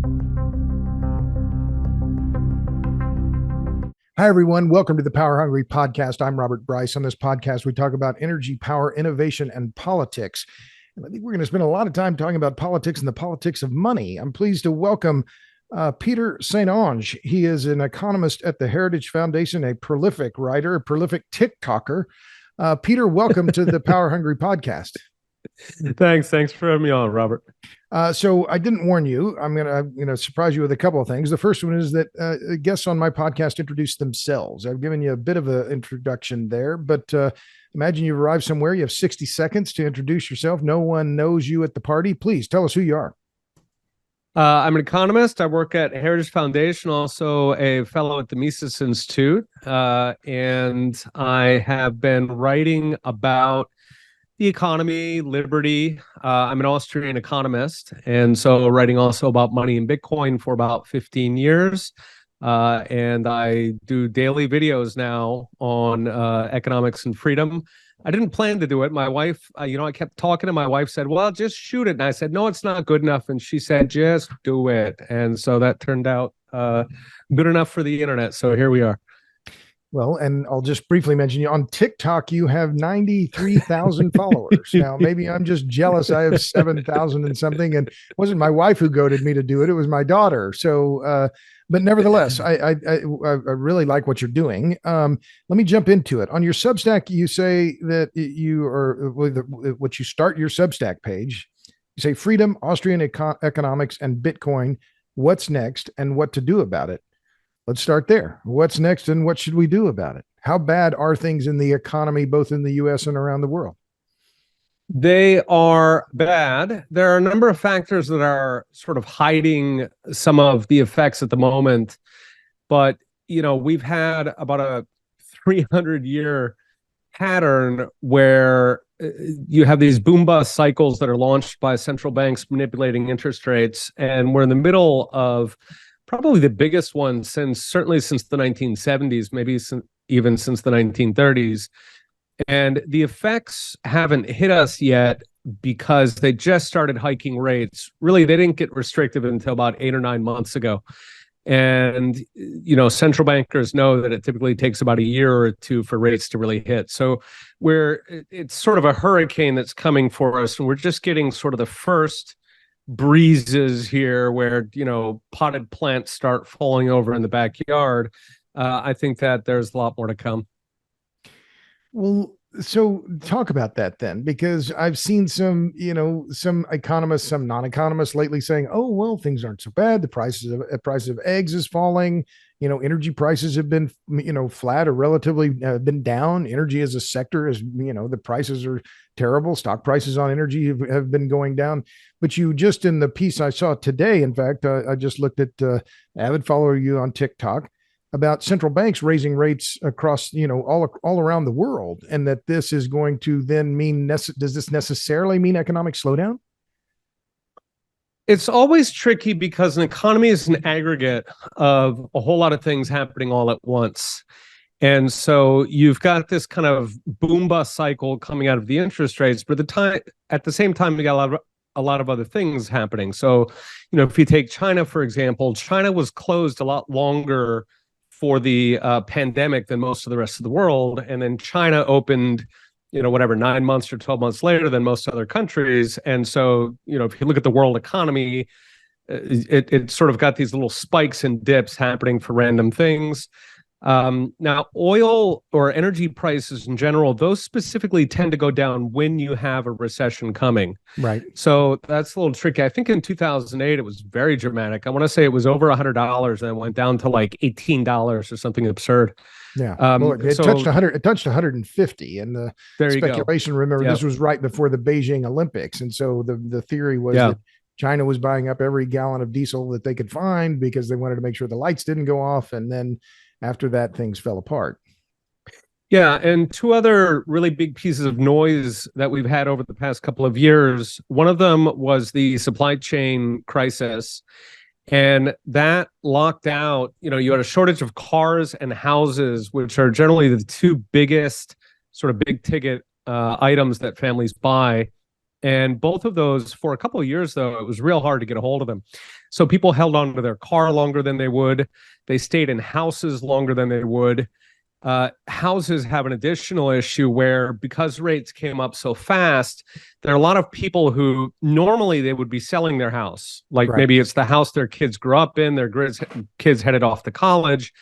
Hi, everyone. Welcome to the Power Hungry Podcast. I'm Robert Bryce. On this podcast, we talk about energy, power, innovation, and politics. And I think we're going to spend a lot of time talking about politics and the politics of money. I'm pleased to welcome Peter St. Onge. He is an economist at the Heritage Foundation, a prolific writer, a prolific TikToker. Peter, welcome to the Power Hungry Podcast. Thanks for having me on, Robert. So I didn't warn you. I'm going to surprise you with a couple of things. The first one is that guests on my podcast introduce themselves. I've given you a bit of an introduction there, but imagine you arrive somewhere. You have 60 seconds to introduce yourself. No one knows you at the party. Please tell us who you are. I'm an economist. I work at Heritage Foundation, also a fellow at the Mises Institute, and I have been writing about the economy, liberty. I'm an Austrian economist, and so writing also about money and Bitcoin for about 15 years. And I do daily videos now on economics and freedom. I didn't plan to do it. My wife, I kept talking to my wife, said, well, just shoot it. And I said, no, it's not good enough. And she said, just do it. And so that turned out good enough for the internet. So here we are. Well, and I'll just briefly mention you on TikTok, you have 93,000 followers. Now, maybe I'm just jealous. I have 7,000 and something, and it wasn't my wife who goaded me to do it. It was my daughter. So, but nevertheless, I really like what you're doing. Let me jump into it. On your Substack, you say that you are, what you start your Substack page, you say freedom, Austrian economics, and Bitcoin. What's next and what to do about it? Let's start there. What's next and what should we do about it? How bad are things in the economy, both in the US and around the world? They are bad. There are a number of factors that are sort of hiding some of the effects at the moment. But, we've had about a 300-year pattern where you have these boom bust cycles that are launched by central banks manipulating interest rates. And we're in the middle of probably the biggest one certainly since the 1970s, maybe even since the 1930s. And the effects haven't hit us yet because they just started hiking rates. Really, they didn't get restrictive until about 8 or 9 months ago. And, central bankers know that it typically takes about a year or two for rates to really hit. So it's sort of a hurricane that's coming for us. And we're just getting sort of the first breezes here where potted plants start falling over in the backyard. I think that there's a lot more to come. Well, so talk about that then, because I've seen some economists, some non-economists lately saying, oh, well, things aren't so bad. The price of eggs is falling. Energy prices have been, flat or relatively been down. Energy as a sector is, the prices are terrible. Stock prices on energy have been going down. But you just in the piece I saw today, in fact, I just looked at avid follower you on TikTok about central banks raising rates across, all around the world. And that this is going to then mean, does this necessarily mean economic slowdown? It's always tricky because an economy is an aggregate of a whole lot of things happening all at once. And so you've got this kind of boom bust cycle coming out of the interest rates, but at the same time, you got a lot of other things happening. So, if you take China, for example, China was closed a lot longer for the pandemic than most of the rest of the world. And then China opened 9 months or 12 months later than most other countries. And so, if you look at the world economy, it sort of got these little spikes and dips happening for random things. Now, oil or energy prices in general, those specifically tend to go down when you have a recession coming. Right. So that's a little tricky. I think in 2008, it was very dramatic. I want to say it was over $100 and it went down to like $18 or something absurd. Yeah. Well, it touched 100. It touched 150, and the speculation. Remember, this was right before the Beijing Olympics, and so the theory was that China was buying up every gallon of diesel that they could find because they wanted to make sure the lights didn't go off, and then after that, things fell apart. Yeah, and two other really big pieces of noise that we've had over the past couple of years. One of them was the supply chain crisis. And that locked out, you had a shortage of cars and houses, which are generally the two biggest sort of big ticket items that families buy. And both of those, for a couple of years, though, it was real hard to get a hold of them. So people held on to their car longer than they would. They stayed in houses longer than they would. Houses have an additional issue where, because rates came up so fast, there are a lot of people who normally they would be selling their house. Like maybe it's the house their kids grew up in, their kids headed off to college.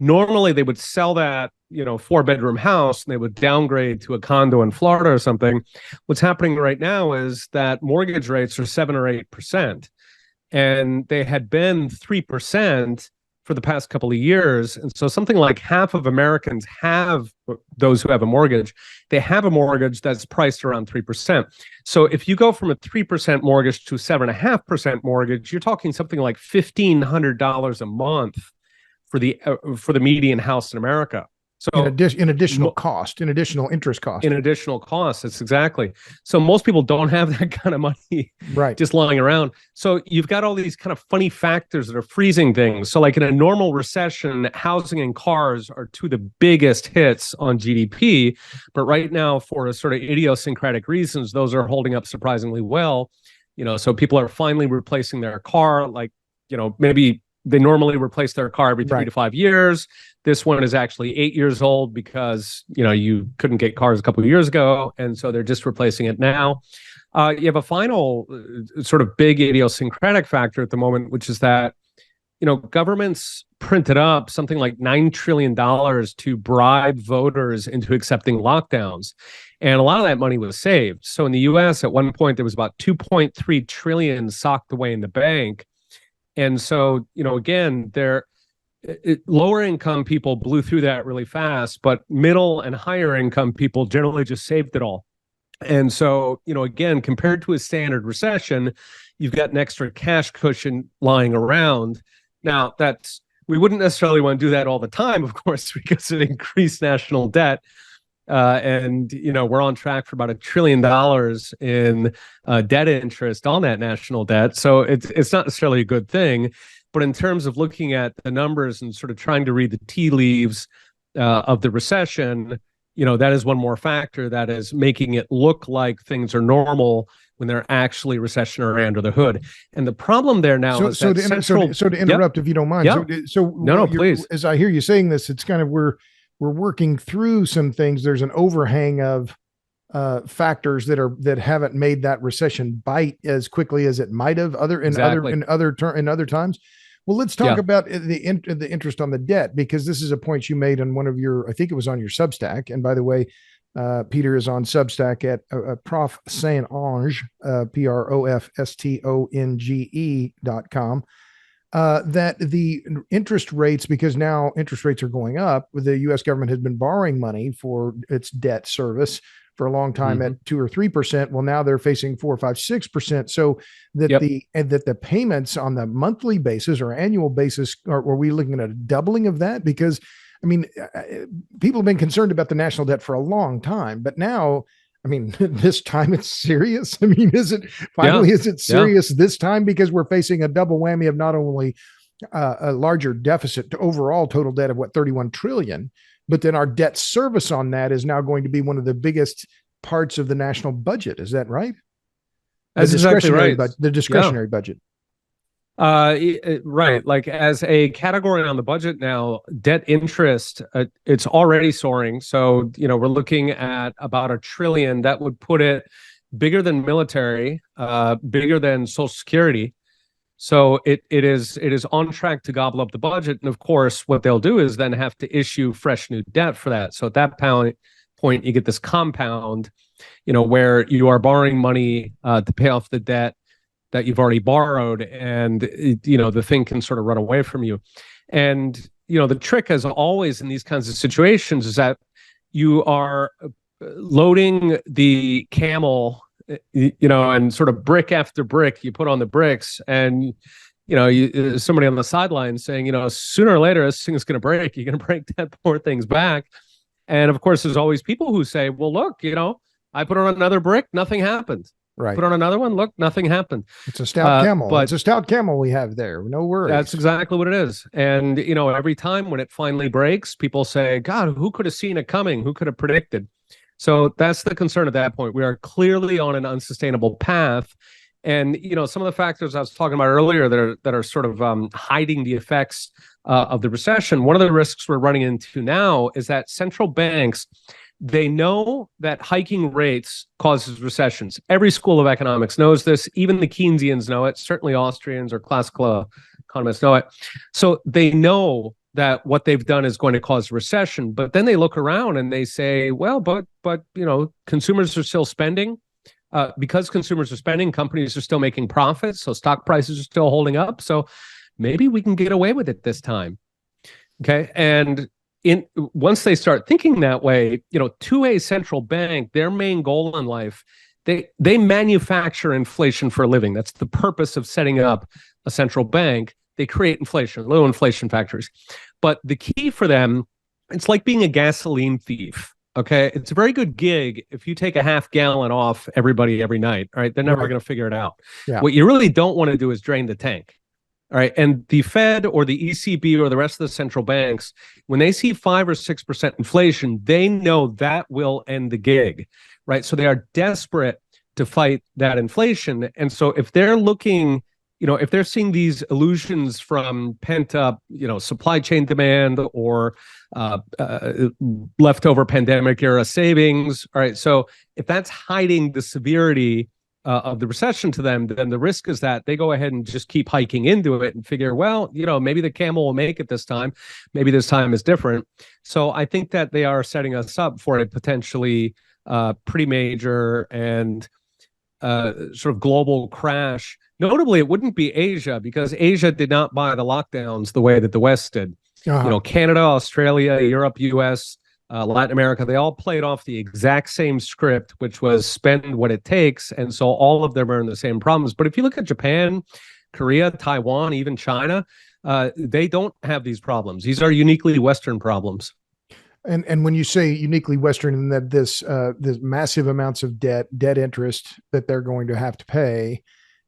Normally they would sell that, 4-bedroom house and they would downgrade to a condo in Florida or something. What's happening right now is that mortgage rates are 7 or 8%, and they had been 3% for the past couple of years. And so something like half of Americans have, those who have a mortgage, they have a mortgage that's priced around 3%. So if you go from a 3% mortgage to 7.5% mortgage, you're talking something like $1,500 a month for the median house in America. So in additional interest cost. In additional costs, that's exactly. So most people don't have that kind of money just lying around. So you've got all these kind of funny factors that are freezing things. So like in a normal recession, housing and cars are two of the biggest hits on GDP. But right now, for a sort of idiosyncratic reasons, those are holding up surprisingly well. So people are finally replacing their car. Like, maybe they normally replace their car every 3 to 5 years. This one is actually 8 years old because, you couldn't get cars a couple of years ago. And so they're just replacing it now. You have a final sort of big idiosyncratic factor at the moment, which is that, governments printed up something like $9 trillion to bribe voters into accepting lockdowns. And a lot of that money was saved. So in the US, at one point, there was about 2.3 trillion socked away in the bank. And so, again, lower income people blew through that really fast, but middle and higher income people generally just saved it all. And so, again, compared to a standard recession, you've got an extra cash cushion lying around. Now, we wouldn't necessarily want to do that all the time, of course, because of increased national debt. And we're on track for about $1 trillion in debt interest on that national debt. So it's not necessarily a good thing. But in terms of looking at the numbers and sort of trying to read the tea leaves of the recession, that is one more factor that is making it look like things are normal when they're actually recessionary under the hood. And the problem there now is to interrupt, if you don't mind. No, please. As I hear you saying this, it's kind of we're working through some things. There's an overhang of factors that haven't made that recession bite as quickly as it might have in other times. Well, let's talk about the interest on the debt, because this is a point you made on one of your, I think it was on your Substack. And by the way, Peter is on Substack at Prof Saint-Onge, ProfStonge.com. That the interest rates, because now interest rates are going up, the U.S. government has been borrowing money for its debt service for a long time at 2 or 3%. Well, now they're facing 4, 5, 6%. So that the payments on the monthly basis or annual basis, are we looking at a doubling of that? Because people have been concerned about the national debt for a long time, but now, this time it's serious. Is it finally, is it serious this time? Because we're facing a double whammy of not only a larger deficit to overall total debt of 31 trillion, but then our debt service on that is now going to be one of the biggest parts of the national budget. Is that right? That's exactly right. The discretionary budget. Right. Like, as a category on the budget now, debt interest, it's already soaring. So, we're looking at about $1 trillion. That would put it bigger than military, bigger than Social Security. So it is on track to gobble up the budget. And of course, what they'll do is then have to issue fresh new debt for that. So at that point, you get this compound, where you are borrowing money to pay off the debt that you've already borrowed, and the thing can sort of run away from you. And the trick, as always in these kinds of situations, is that you are loading the camel, and sort of brick after brick you put on the bricks, and somebody on the sideline saying, sooner or later this thing's going to break. You're going to break that poor thing's back. And of course, there's always people who say, well, look, I put on another brick, nothing happened. Right. Put on another one. Look, nothing happened. It's a stout camel. But it's a stout camel we have there. No worries. That's exactly what it is. And, every time when it finally breaks, people say, God, who could have seen it coming? Who could have predicted? So that's the concern at that point. We are clearly on an unsustainable path. And some of the factors I was talking about earlier that are sort of hiding the effects of the recession. One of the risks we're running into now is that central banks, they know that hiking rates causes recessions. Every school of economics knows this. Even the Keynesians know it. Certainly Austrians or classical economists know it. So they know that what they've done is going to cause recession. But then they look around and they say, well, but consumers are still spending. Because consumers are spending, companies are still making profits, so stock prices are still holding up. So maybe we can get away with it this time. Okay, and once they start thinking that way, to a central bank, their main goal in life, they manufacture inflation for a living. That's the purpose of setting up a central bank. They create inflation, low inflation factories. But the key for them, it's like being a gasoline thief. Okay, it's a very good gig if you take a half gallon off everybody every night. All right, they're never going to figure it out. Yeah. What you really don't want to do is drain the tank. All right, and the Fed or the ECB or the rest of the central banks, when they see 5 or 6% inflation, they know that will end the gig. Right, so they are desperate to fight that inflation, and so if they're looking, if they're seeing these illusions from pent up, supply chain demand or leftover pandemic era savings. All right. So if that's hiding the severity of the recession to them, then the risk is that they go ahead and just keep hiking into it and figure, well, maybe the camel will make it this time. Maybe this time is different. So I think that they are setting us up for a potentially pretty major and sort of global crash. Notably, it wouldn't be Asia because Asia did not buy the lockdowns the way that the West did. Canada, Australia, Europe, US, Latin America, they all played off the exact same script, which was spend what it takes. And so all of them are in the same problems. But if you look at Japan, Korea, Taiwan, even China, they don't have these problems. These are uniquely Western problems. And when you say uniquely Western, and that this massive amounts of debt interest that they're going to have to pay.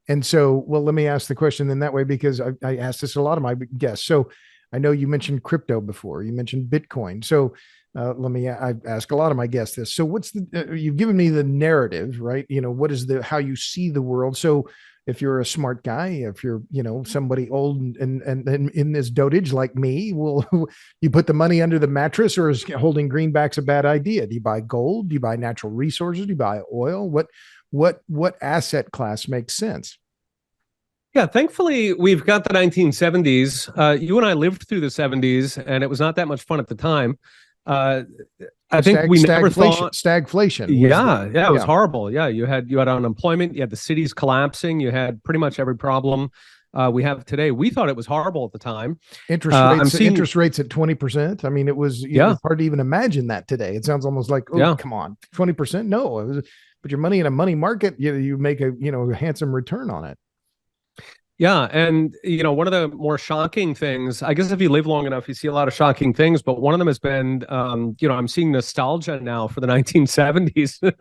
And so, well, let me ask the question in that way, because I asked this to a lot of my guests. So I know you mentioned crypto before. You mentioned Bitcoin. So I ask a lot of my guests this. So what's you've given me the narrative, right? What is how you see the world? So if you're a smart guy, if you're, somebody old and in this dotage like me, will you put the money under the mattress, or is holding greenbacks a bad idea? Do you buy gold? Do you buy natural resources? Do you buy oil? What asset class makes sense? Yeah, thankfully, we've got the 1970s. You and I lived through the 70s, and it was not that much fun at the time. I think we never thought stagflation. It was horrible. Yeah, you had unemployment, you had the cities collapsing, you had pretty much every problem we have today. We thought it was horrible at the time. Interest rates at 20%. I mean, it was hard to even imagine that today. It sounds almost like, come on, 20%. No, it was. Put your money in a money market, you make a handsome return on it. Yeah. And, one of the more shocking things, I guess if you live long enough, you see a lot of shocking things, but one of them has been, I'm seeing nostalgia now for the 1970s.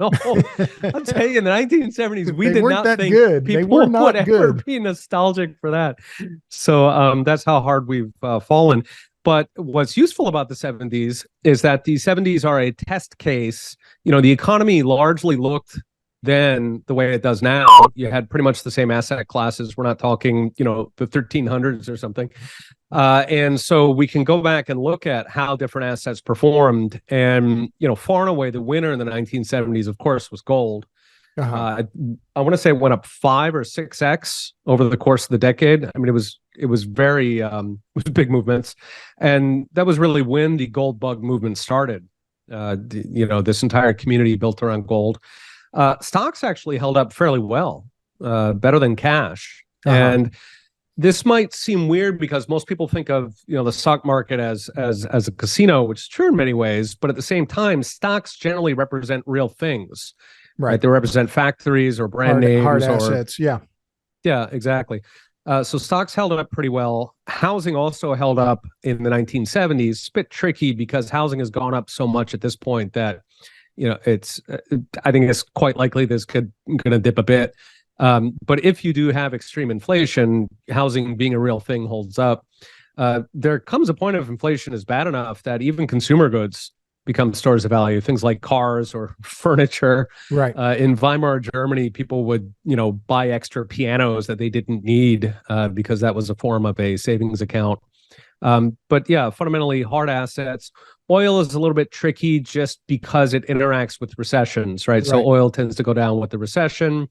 I'll tell you, in the 1970s, we did not think good. People would ever be nostalgic for that. So that's how hard we've fallen. But what's useful about the 70s is that the 70s are a test case. The economy largely looked then the way it does now. You had pretty much the same asset classes. We're not talking, the 1300s or something. And so we can go back and look at how different assets performed. And, far and away, the winner in the 1970s, of course, was gold. I want to say it went up 5 or 6x over the course of the decade. I mean, it was very it was big movements, and that was really when the gold bug movement started. This entire community built around gold. Stocks actually held up fairly well, better than cash. And this might seem weird because most people think of the stock market as a casino, which is true in many ways, but at the same time, stocks generally represent real things. Right. They represent factories or brand names. Hard assets. Yeah, exactly. So stocks held up pretty well. Housing also held up in the 1970s. It's a bit tricky because housing has gone up so much at this point that, it's, I think it's quite likely this going to dip a bit. But if you do have extreme inflation, housing being a real thing holds up. There comes a point of inflation is bad enough that even consumer goods become stores of value. Things like cars or furniture. Right. In Weimar Germany, people would buy extra pianos that they didn't need because that was a form of a savings account. But yeah, fundamentally hard assets. Oil is a little bit tricky just because it interacts with recessions, right? So oil tends to go down with the recession.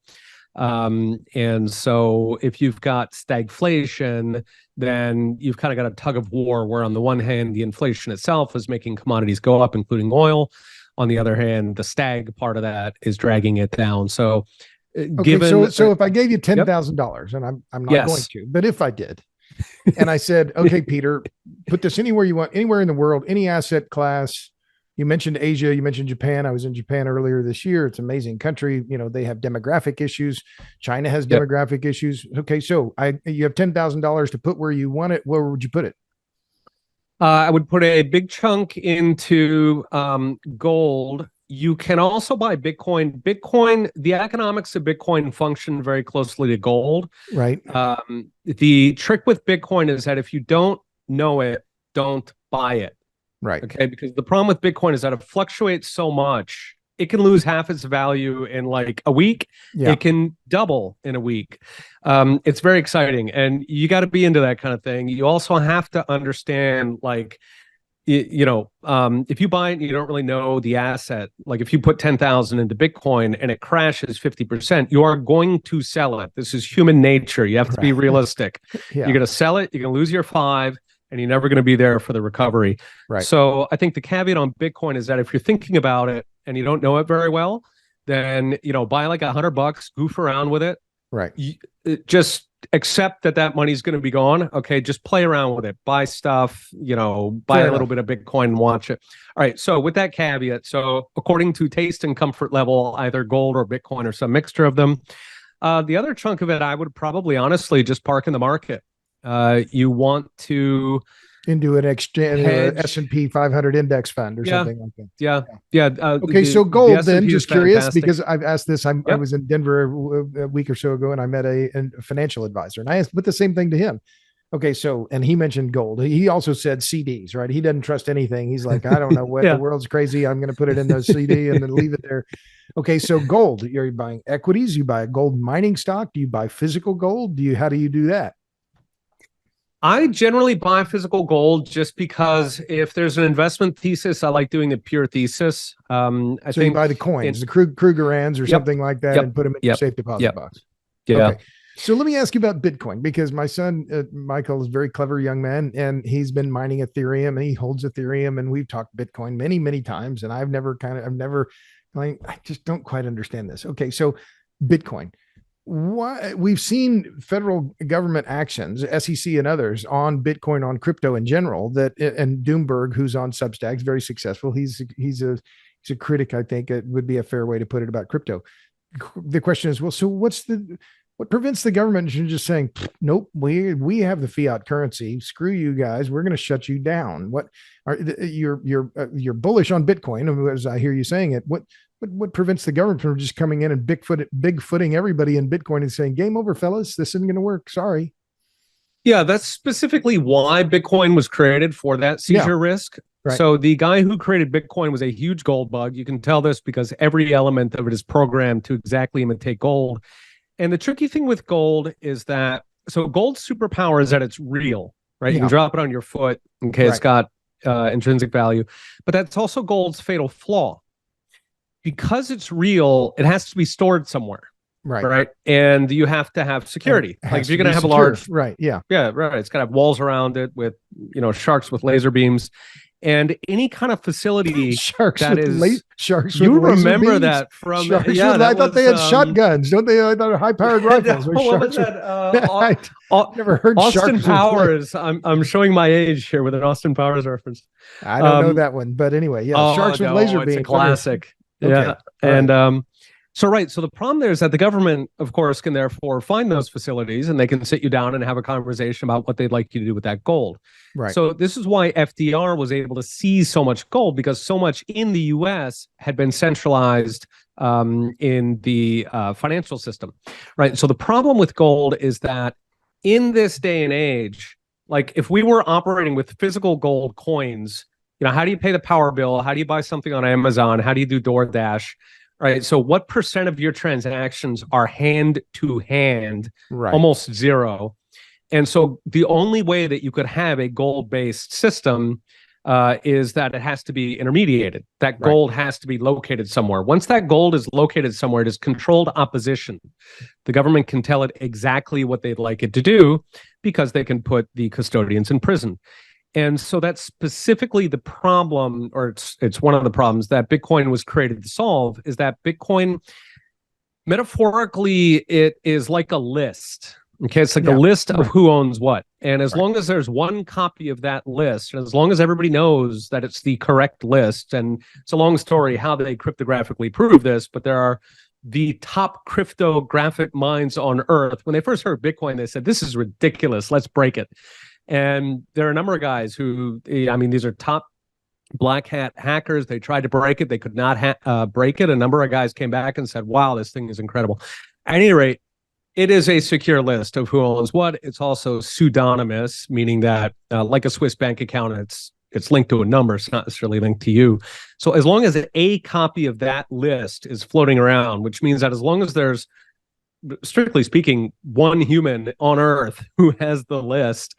And so if you've got stagflation, then you've kind of got a tug of war where on the one hand, the inflation itself is making commodities go up, including oil. On the other hand, the stag part of that is dragging it down. So so if I gave you $10,000 and I'm not going to, but if I did, and I said, okay, Peter, put this anywhere you want, anywhere in the world, any asset class. You mentioned Asia, you mentioned Japan. I was in Japan earlier this year. It's an amazing country. They have demographic issues. China has demographic issues. Okay, so you have $10,000 to put where you want it. Where would you put it? I would put a big chunk into gold. You can also buy Bitcoin. The economics of Bitcoin function very closely to gold. Right. The trick with Bitcoin is that if you don't know it, don't buy it. Right. Okay. Because the problem with Bitcoin is that it fluctuates so much. It can lose half its value in like a week. Yeah. It can double in a week. It's very exciting. And you got to be into that kind of thing. You also have to understand, like, if you buy it and you don't really know the asset, like if you put 10,000 into Bitcoin and it crashes 50%, you are going to sell it. This is human nature. You have to be realistic. You're going to sell it. You're going to lose your 5. And you're never going to be there for the recovery. Right. So I think the caveat on Bitcoin is that if you're thinking about it and you don't know it very well, then, buy like $100, goof around with it. Right. Just accept that money is going to be gone. Okay. Just play around with it. Buy stuff, buy a little bit of Bitcoin and watch it. All right. So with that caveat, so according to taste and comfort level, either gold or Bitcoin or some mixture of them. The other chunk of it, I would probably honestly just park in the market. You want to into an exchange S&P 500 index fund or something like that. Okay, so gold then, just curious, because I've asked this. I was in Denver a week or so ago, and I met a financial advisor, and I put the same thing to him. Okay, so, and he mentioned gold. He also said CDs, right? He doesn't trust anything. He's like, I don't know what the world's crazy. I'm going to put it in the CD and then leave it there. Okay, so gold. You're buying equities. You buy a gold mining stock. Do you buy physical gold? How do you do that? I generally buy physical gold just because if there's an investment thesis, I like doing the pure thesis. I think you buy the coins, the Krugerrands or something like that, and put them in your safe deposit box. Yeah. Okay. So let me ask you about Bitcoin, because my son, Michael, is a very clever young man, and he's been mining Ethereum, and he holds Ethereum, and we've talked Bitcoin many, many times, and I just don't quite understand this. Okay. So Bitcoin. Why we've seen federal government actions, SEC and others, on Bitcoin, on crypto in general, and Doomberg, who's on Substack, is very successful. He's a critic, I think it would be a fair way to put it, about crypto. The question is, well, so what prevents the government from just saying, nope, we have the fiat currency, screw you guys, we're going to shut you down? What are you're bullish on Bitcoin, as I hear you saying it. What prevents the government from just coming in and bigfooting everybody in Bitcoin and saying, game over, fellas, this isn't going to work. Sorry. Yeah, that's specifically why Bitcoin was created, for that seizure risk. Right. So the guy who created Bitcoin was a huge gold bug. You can tell this because every element of it is programmed to exactly imitate gold. And the tricky thing with gold is that, so gold's superpower is that it's real, right? You can drop it on your foot. Okay, it's got intrinsic value, but that's also gold's fatal flaw. Because it's real, it has to be stored somewhere. Right. And you have to have security. Like if you're going to have a large, it's got to have walls around it with, sharks with laser beams, and any kind of facility sharks. You remember that from? I thought they had shotguns, don't they? I thought high-powered rifles. What was that? Never heard Austin Powers. I'm showing my age here with an Austin Powers reference. I don't know that one, but anyway, sharks with laser beams. It's a classic. Okay. And so the problem there is that the government, of course, can therefore find those facilities, and they can sit you down and have a conversation about what they'd like you to do with that gold. Right. So this is why FDR was able to seize so much gold, because so much in the U.S. had been centralized in the financial system. Right. So the problem with gold is that in this day and age, like if we were operating with physical gold coins, how do you pay the power bill? How do you buy something on Amazon? How do you do DoorDash? Right. So what percent of your transactions are hand to hand? Right. Almost zero. And so the only way that you could have a gold-based system is that it has to be intermediated. That gold has to be located somewhere. Once that gold is located somewhere, it is controlled opposition. The government can tell it exactly what they'd like it to do because they can put the custodians in prison. And so that's specifically the problem, or it's one of the problems that Bitcoin was created to solve, is that Bitcoin, metaphorically, it is like a list. Okay, it's like a list of who owns what. And as long as there's one copy of that list, and as long as everybody knows that it's the correct list, and it's a long story how they cryptographically prove this, but there are the top cryptographic minds on earth. When they first heard Bitcoin, they said, this is ridiculous, let's break it. And there are a number of guys who, I mean, these are top black hat hackers. They tried to break it. They could not break it. A number of guys came back and said, wow, this thing is incredible. At any rate, it is a secure list of who owns what. It's also pseudonymous, meaning that like a Swiss bank account, it's linked to a number. It's not necessarily linked to you. So as long as a copy of that list is floating around, which means that as long as there's, strictly speaking, one human on Earth who has the list,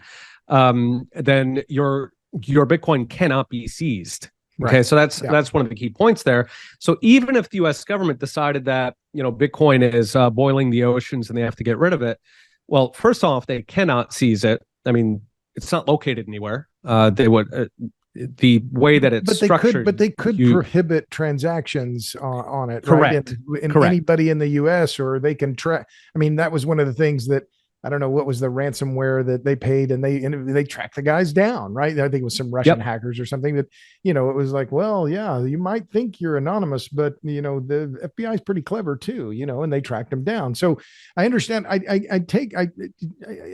then your Bitcoin cannot be seized. Okay, right. So that's one of the key points there. So even if the U.S. government decided that Bitcoin is boiling the oceans and they have to get rid of it, well, first off, they cannot seize it. I mean, it's not located anywhere. They would the way that it's structured. But they could prohibit transactions on it. Correct. Right? And anybody in the U.S. or they can track. I mean, that was one of the things that. I don't know what was the ransomware that they paid, and they tracked the guys down, right? I think it was some Russian hackers or something that, it was like, well, yeah, you might think you're anonymous, but the FBI is pretty clever too, and they tracked them down. So I understand. I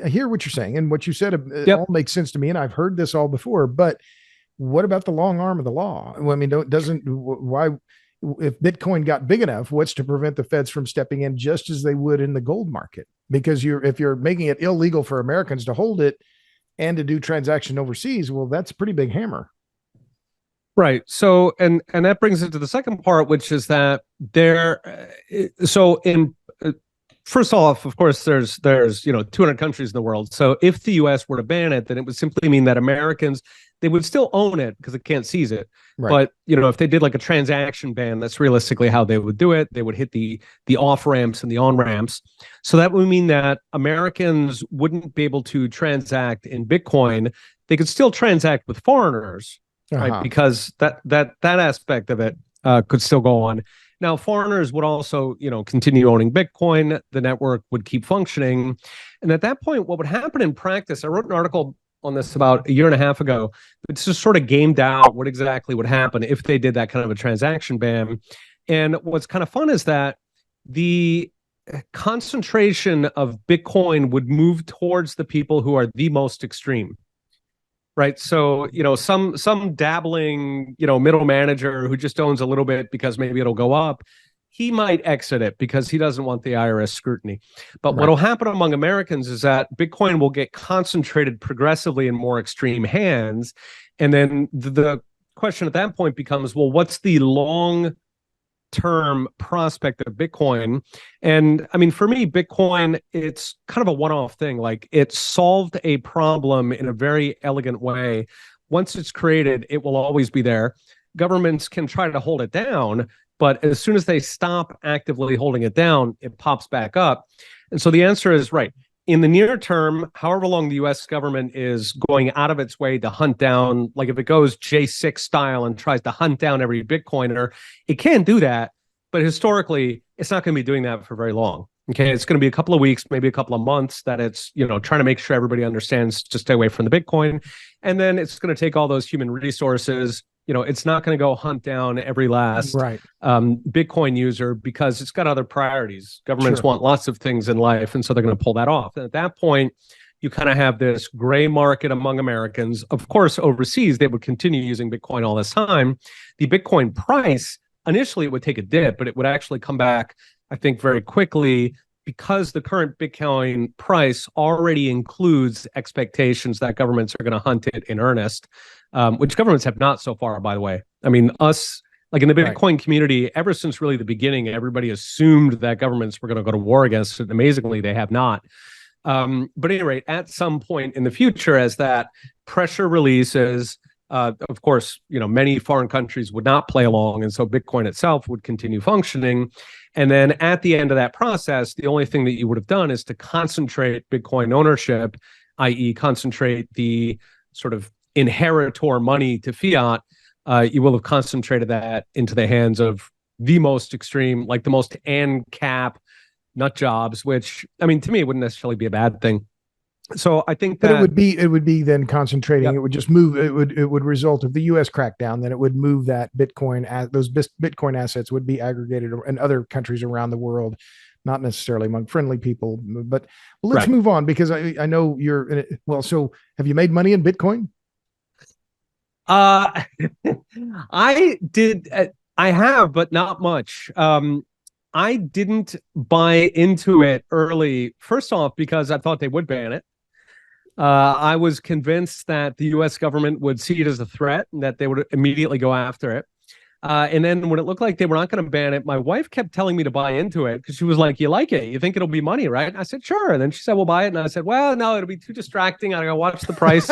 hear what you're saying, and what you said all makes sense to me, and I've heard this all before. But what about the long arm of the law? I mean, why? If Bitcoin got big enough, what's to prevent the feds from stepping in just as they would in the gold market? Because if you're making it illegal for Americans to hold it and to do transaction overseas, well, that's a pretty big hammer. Right. So, and that brings it to the second part, which is that first off, of course, there's 200 countries in the world. So if the U.S. were to ban it, then it would simply mean that Americans, they would still own it because it can't seize it. Right. But if they did like a transaction ban, that's realistically how they would do it. They would hit the off ramps and the on ramps. So that would mean that Americans wouldn't be able to transact in Bitcoin. They could still transact with foreigners, right? Because that aspect of it could still go on. Now, foreigners would also, continue owning Bitcoin. The network would keep functioning. And at that point, what would happen in practice, I wrote an article on this about a year and a half ago. It's just sort of gamed out what exactly would happen if they did that kind of a transaction ban. And what's kind of fun is that the concentration of Bitcoin would move towards the people who are the most extreme. Right. So, some dabbling, middle manager who just owns a little bit because maybe it'll go up, he might exit it because he doesn't want the IRS scrutiny. But what will happen among Americans is that Bitcoin will get concentrated progressively in more extreme hands. And then the question at that point becomes, well, what's the long-term prospect of Bitcoin? And I mean, for me, Bitcoin, it's kind of a one-off thing. Like, it solved a problem in a very elegant way. Once it's created, it will always be there. Governments can try to hold it down, but as soon as they stop actively holding it down, it pops back up. And so the answer is, right, in the near term, however long the U.S. government is going out of its way to hunt down, like if it goes J6 style and tries to hunt down every Bitcoiner, it can do that. But historically, it's not going to be doing that for very long. Okay, it's going to be a couple of weeks, maybe a couple of months that it's, trying to make sure everybody understands to stay away from the Bitcoin. And then it's going to take all those human resources. It's not going to go hunt down every last Bitcoin user because it's got other priorities. Governments want lots of things in life, and so they're going to pull that off. And at that point, you kind of have this gray market among Americans. Of course, overseas, they would continue using Bitcoin all this time. The Bitcoin price, initially, it would take a dip, but it would actually come back, I think, very quickly because the current Bitcoin price already includes expectations that governments are going to hunt it in earnest. which governments have not so far, by the way. I mean, us, like in the Right. Bitcoin community, ever since really the beginning, everybody assumed that governments were going to go to war against it. Amazingly, they have not. But at any rate, at some point in the future, as that pressure releases, of course, many foreign countries would not play along, and so Bitcoin itself would continue functioning. And then at the end of that process, the only thing that you would have done is to concentrate Bitcoin ownership, i.e., concentrate the sort of inheritor money to fiat. You will have concentrated that into the hands of the most extreme, like the most ANCAP nut jobs, which, I mean, to me, it wouldn't necessarily be a bad thing. So I think that But it would be then concentrating. Yep. It would just move. It would result of the U.S. crackdown. Then it would move that Bitcoin, those Bitcoin assets would be aggregated in other countries around the world, not necessarily among friendly people. But let's move on, because I know you're in it. Well, so have you made money in Bitcoin? I did. I have, but not much. I didn't buy into it early. First off, because I thought they would ban it. I was convinced that the U.S. government would see it as a threat and that they would immediately go after it. And then when it looked like they were not going to ban it, my wife kept telling me to buy into it because she was like, "You like it? You think it'll be money, right?" And I said, "Sure." And then she said, "We'll buy it." And I said, "Well, no, it'll be too distracting. I gotta watch the price."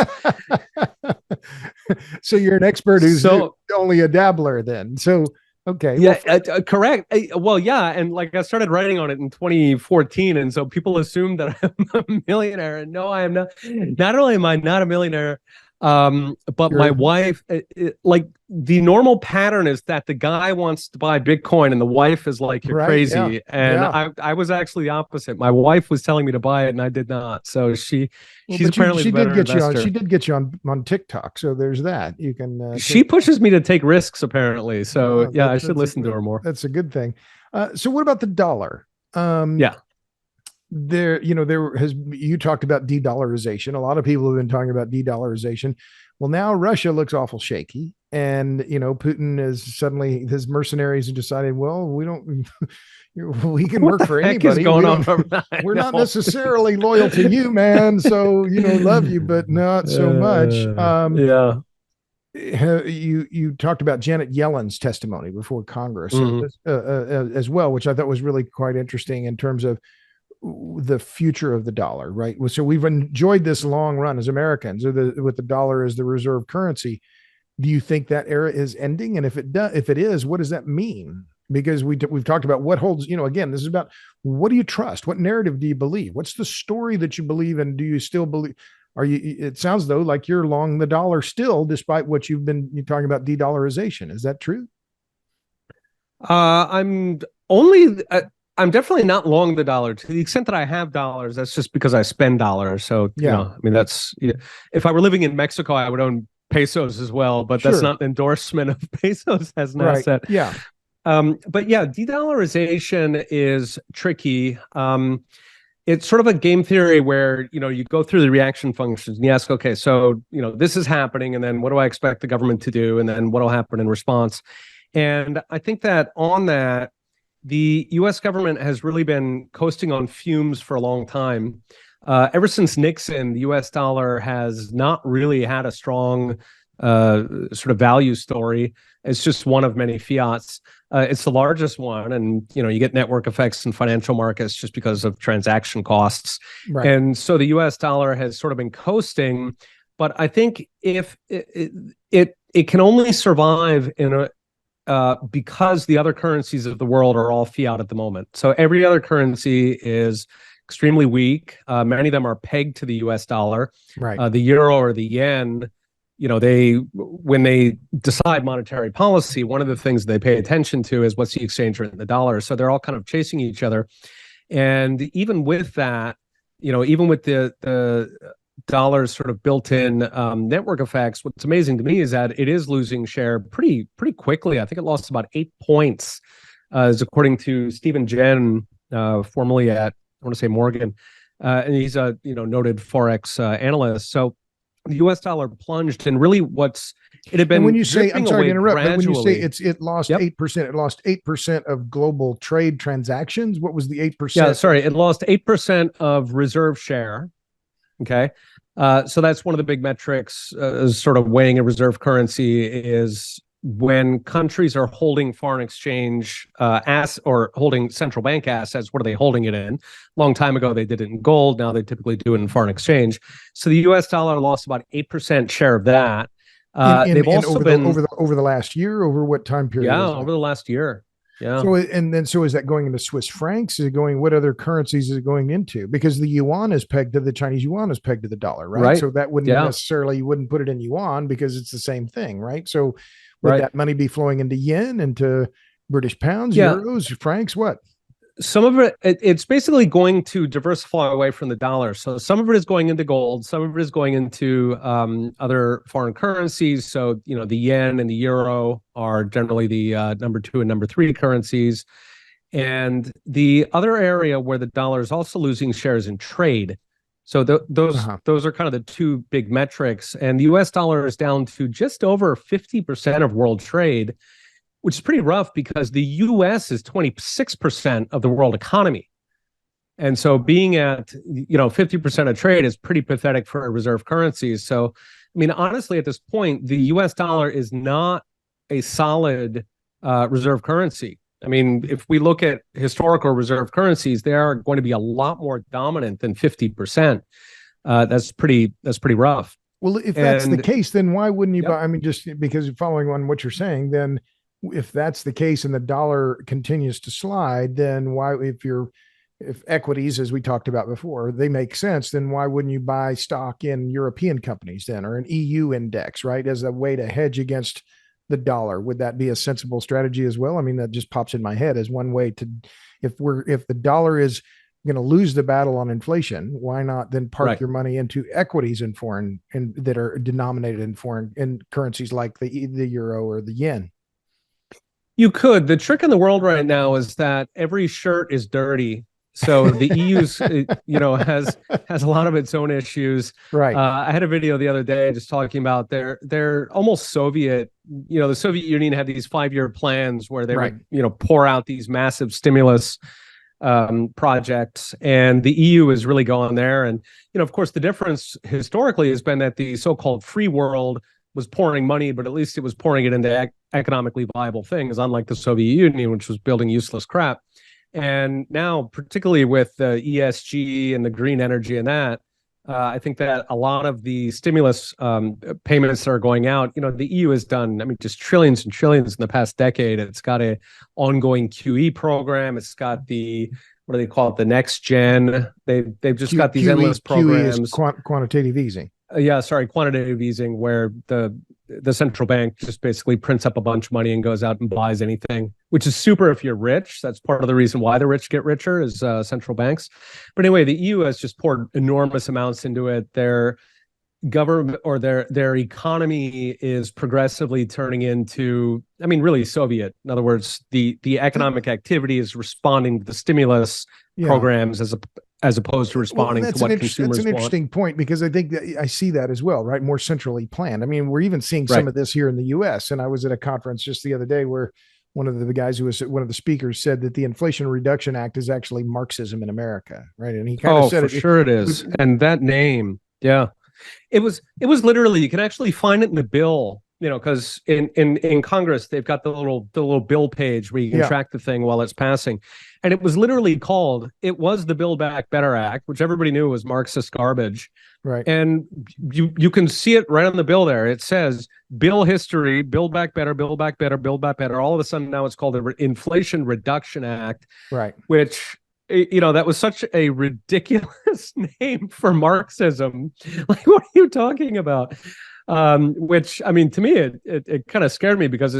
So you're an expert who's only a dabbler then. So okay. Yeah, correct. Well, yeah. And like I started writing on it in 2014. And so people assume that I'm a millionaire. And no, I am not. Not only am I not a millionaire, but my wife, like the normal pattern is that the guy wants to buy Bitcoin and the wife is like, "You're crazy." Yeah. And I was actually the opposite. My wife was telling me to buy it and I did not. So she's apparently she the better did get investor. she did get you on TikTok. So there's that. You can. She pushes me to take risks apparently. So yeah, I should listen to her more. That's a good thing. So what about the dollar? Yeah. You talked about de-dollarization. A lot of people have been talking about de-dollarization. Well, now Russia looks awful shaky. And, Putin is suddenly, his mercenaries have decided, well, we can work for anybody. We're not necessarily loyal to you, man. So, love you, but not so much. Yeah. You talked about Janet Yellen's testimony before Congress as well, which I thought was really quite interesting in terms of the future of the dollar, right? So we've enjoyed this long run as Americans with the dollar as the reserve currency. Do you think that era is ending? And if it is, what does that mean? Because we've talked about what holds, again, this is about what do you trust? What narrative do you believe? What's the story that you believe in? Do you still believe? It sounds though like you're long the dollar still, despite what you're talking about de-dollarization. Is that true? I'm definitely not long the dollar. To the extent that I have dollars, that's just because I spend dollars. So, I mean, that's, if I were living in Mexico, I would own pesos as well, but that's not an endorsement of pesos as an asset. Yeah. But yeah, de-dollarization is tricky. It's sort of a game theory where, you go through the reaction functions and you ask, okay, so, this is happening. And then what do I expect the government to do? And then what will happen in response? And I think that on that, the U.S. government has really been coasting on fumes for a long time. Ever since Nixon, the U.S. dollar has not really had a strong sort of value story. It's just one of many fiats. It's the largest one, and you get network effects in financial markets just because of transaction costs. Right. And so the U.S. dollar has sort of been coasting. But I think if it can only survive because the other currencies of the world are all fiat at the moment. So every other currency is extremely weak. Many of them are pegged to the US dollar. Right. The euro or the yen, when they decide monetary policy, one of the things they pay attention to is what's the exchange rate in the dollar. So they're all kind of chasing each other. And even with that, even with the dollars sort of built-in network effects, what's amazing to me is that it is losing share pretty quickly. I think it lost about 8 points, as according to Stephen Jen, formerly at, I want to say Morgan, and he's a noted forex analyst. So the U.S. dollar plunged, and really it had been. And when you say, I'm sorry to interrupt, but when you say it lost 8%, 8%, it lost 8% of global trade transactions. What was the 8%? Yeah, sorry, it lost 8% of reserve share. Okay. So that's one of the big metrics, sort of weighing a reserve currency, is when countries are holding foreign exchange or holding central bank assets. What are they holding it in? Long time ago, they did it in gold. Now they typically do it in foreign exchange. So the U.S. dollar lost about 8% share of that. They've also been over the last year. Over what time period? Yeah, over the last year. Yeah. So is that going into Swiss francs? Is it going? What other currencies is it going into? Because the yuan is pegged to the Chinese yuan is pegged to the dollar, right? Right. So that wouldn't necessarily, you wouldn't put it in yuan because it's the same thing, right? So would that money be flowing into yen, into British pounds, euros, francs? What? Some of it's basically going to diversify away from the dollar. So some of it is going into gold, some of it is going into other foreign currencies. So, the yen and the euro are generally the number 2 and number 3 currencies. And the other area where the dollar is also losing shares in trade. So those are kind of the two big metrics. And the US dollar is down to just over 50% of world trade, which is pretty rough because the US is 26% of the world economy. And so being at, 50% of trade is pretty pathetic for reserve currencies. So, honestly, at this point, the US dollar is not a solid reserve currency. If we look at historical reserve currencies, they are going to be a lot more dominant than 50%. That's pretty rough. Well, if that's the case, then why wouldn't you buy? Just because following on what you're saying, then if that's the case and the dollar continues to slide, then why, if equities, as we talked about before, they make sense, then why wouldn't you buy stock in European companies then, or an EU index, right, as a way to hedge against the dollar? Would that be a sensible strategy as well? That just pops in my head as one way to, if the dollar is going to lose the battle on inflation, why not then park your money into equities in foreign and that are denominated in foreign currencies like the euro or the yen? You could. The trick in the world right now is that every shirt is dirty. So the EU's, has a lot of its own issues. Right. I had a video the other day just talking about they're almost Soviet. The Soviet Union had these 5-year plans where they would, pour out these massive stimulus projects, and the EU is really going there. And, of course, the difference historically has been that the so-called free world was pouring money, but at least it was pouring it into economically viable things, unlike the Soviet Union, which was building useless crap. And now, particularly with the ESG and the green energy and that, I think that a lot of the stimulus payments that are going out, the EU has done, just trillions and trillions in the past decade. It's got a ongoing QE program. It's got the, what do they call it? The next gen. They've just got these endless programs. QE is quantitative easing. Quantitative easing, where the central bank just basically prints up a bunch of money and goes out and buys anything, which is super if you're rich. That's part of the reason why the rich get richer, is central banks. But anyway, the EU has just poured enormous amounts into it. Their government, or their economy, is progressively turning into, really Soviet. In other words, the economic activity is responding to the stimulus programs as opposed to responding to what consumers want. That's an interesting point, because I think that I see that as well, right? More centrally planned. We're even seeing some of this here in the US. And I was at a conference just the other day where one of the guys who was one of the speakers said that the Inflation Reduction Act is actually Marxism in America, right? And he kind of said, for sure it is. And that name, it was literally, you can actually find it in the bill, because in Congress, they've got the little bill page where you can track the thing while it's passing. And it was literally it was the Build Back Better Act, which everybody knew was Marxist garbage. Right. And you can see it right on the bill there. It says bill history, Build Back Better, Build Back Better, Build Back Better. All of a sudden now it's called the Inflation Reduction Act. Right. Which, that was such a ridiculous name for Marxism. Like, what are you talking about? Which, to me, it kind of scared me, because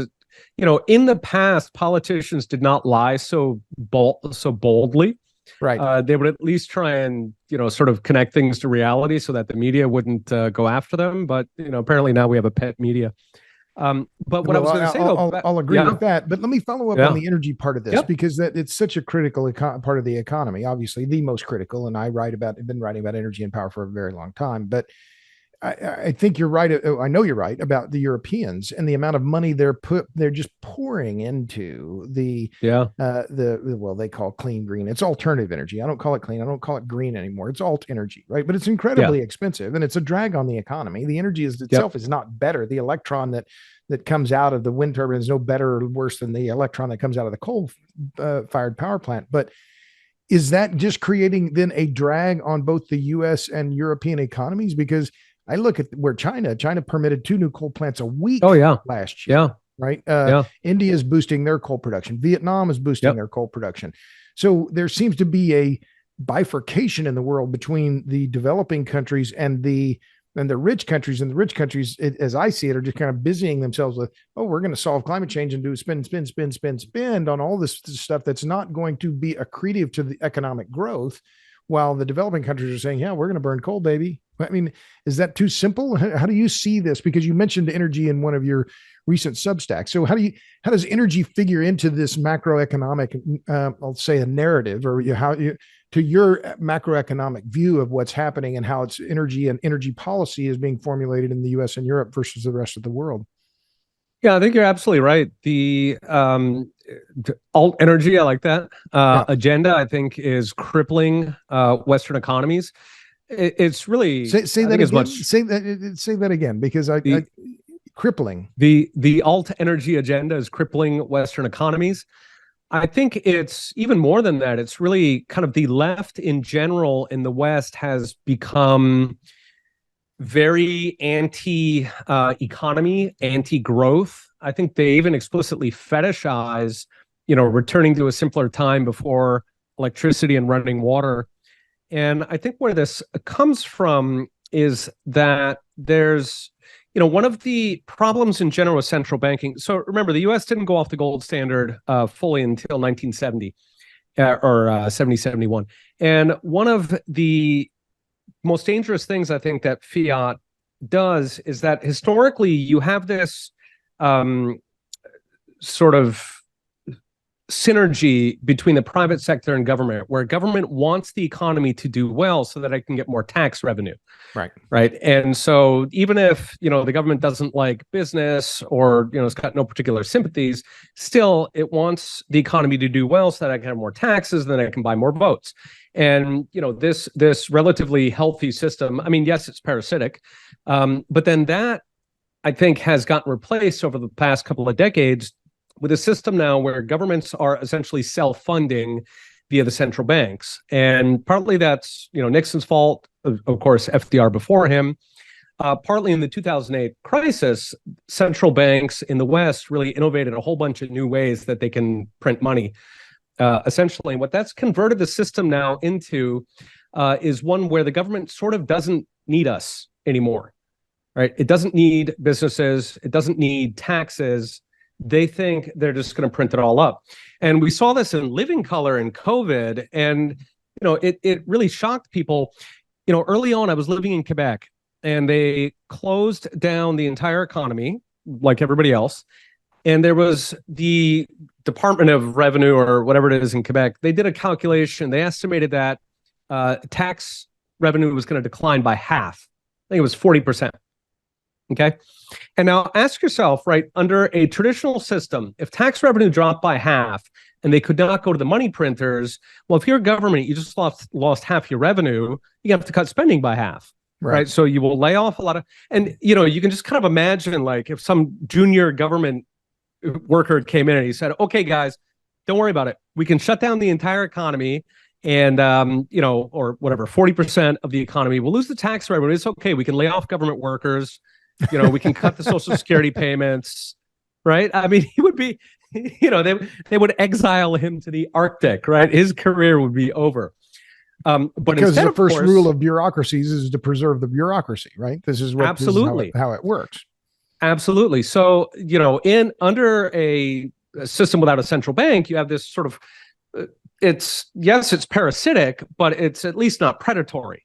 in the past, politicians did not lie so boldly. Right. They would at least try and, sort of connect things to reality so that the media wouldn't go after them. But, apparently now we have a pet media. But what I was going to say, I'll agree with that. But let me follow up on the energy part of this, because that it's such a critical part of the economy, obviously the most critical. And I've been writing about energy and power for a very long time. But I think you're right. I know you're right about the Europeans and the amount of money they're just pouring into Yeah. well, they call clean green. It's alternative energy. I don't call it clean. I don't call it green anymore. It's alt energy, right? But it's Yeah. incredibly expensive and it's a drag on the economy. The energy Yep. itself is not better. The electron that comes out of the wind turbine is no better or worse than the electron that comes out of the coal fired power plant. But is that just creating then a drag on both the US and European economies? Because I look at where China permitted 2 new coal plants a week Oh yeah. last year, Yeah. right? Yeah. India is boosting their coal production. Vietnam is boosting Yep. their coal production. So there seems to be a bifurcation in the world between the developing countries and the rich countries. And the rich countries, as I see it, are just kind of busying themselves with, oh, we're going to solve climate change and do spend on all this stuff that's not going to be accretive to the economic growth, while the developing countries are saying, yeah, we're going to burn coal, baby. I mean, is that too simple? How do you see this? Because you mentioned energy in one of your recent Substacks. So how does energy figure into this macroeconomic, I'll say a narrative, or to your macroeconomic view of what's happening and how it's energy and energy policy is being formulated in the US and Europe versus the rest of the world? Yeah, I think you're absolutely right. The alt energy, I like that. Yeah. Agenda, I think, is crippling Western economies. It's really, Say I that think, as again. much Say that again, because the crippling. the alt energy agenda is crippling Western economies. I think it's even more than that. It's really kind of the left in general in the West has become very anti economy, anti growth. I think they even explicitly fetishize, returning to a simpler time before electricity and running water. And I think where this comes from is that there's, one of the problems in general with central banking. So remember, the US didn't go off the gold standard fully until 1970 or 70, 71. And one of the most dangerous things I think that fiat does is that historically you have this sort of synergy between the private sector and government, where government wants the economy to do well so that I can get more tax revenue. Right. And so even if, the government doesn't like business or, it's got no particular sympathies, still it wants the economy to do well so that I can have more taxes, then I can buy more votes. And, this relatively healthy system, I mean, yes, it's parasitic, but then that, I think, has gotten replaced over the past couple of decades with a system now where governments are essentially self-funding via the central banks. And partly that's, Nixon's fault, of course, FDR before him. Partly in the 2008 crisis, central banks in the West really innovated a whole bunch of new ways that they can print money. Essentially, and what that's converted the system now into is one where the government sort of doesn't need us anymore, right? It doesn't need businesses. It doesn't need taxes. They think they're just going to print it all up. And we saw this in living color in COVID. And, it really shocked people. Early on, I was living in Quebec and they closed down the entire economy like everybody else. And there was the Department of Revenue or whatever it is in Quebec. They did a calculation. They estimated that tax revenue was going to decline by half. I think it was 40%. Okay. And now ask yourself, right, under a traditional system, if tax revenue dropped by half and they could not go to the money printers, well, if you're a government, you just lost half your revenue, you have to cut spending by half. Right. So you will lay off a lot of, and, you can just kind of imagine, like, if some junior government worker came in and he said, okay, guys, don't worry about it. We can shut down the entire economy and, or whatever, 40% of the economy. We'll lose the tax revenue. It's okay. We can lay off government workers. We can cut the Social Security payments, right? I mean, he would be, they would exile him to the Arctic, right? His career would be over. But because the first rule of bureaucracies is to preserve the bureaucracy, right? This is what absolutely how it works. Absolutely. So, under a system without a central bank, you have this sort of, it's parasitic, but it's at least not predatory.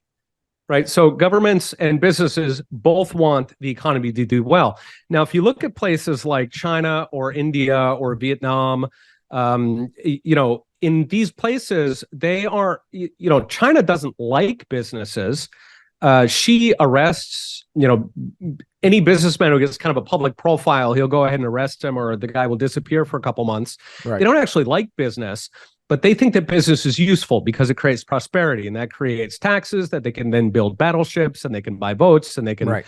Right. So governments and businesses both want the economy to do well. Now, if you look at places like China or India or Vietnam, in these places, they are, China doesn't like businesses. Xi arrests, any businessman who gets kind of a public profile, he'll go ahead and arrest him, or the guy will disappear for a couple months. Right. They don't actually like business, but they think that business is useful because it creates prosperity, and that creates taxes that they can then build battleships, and they can buy boats, and they can,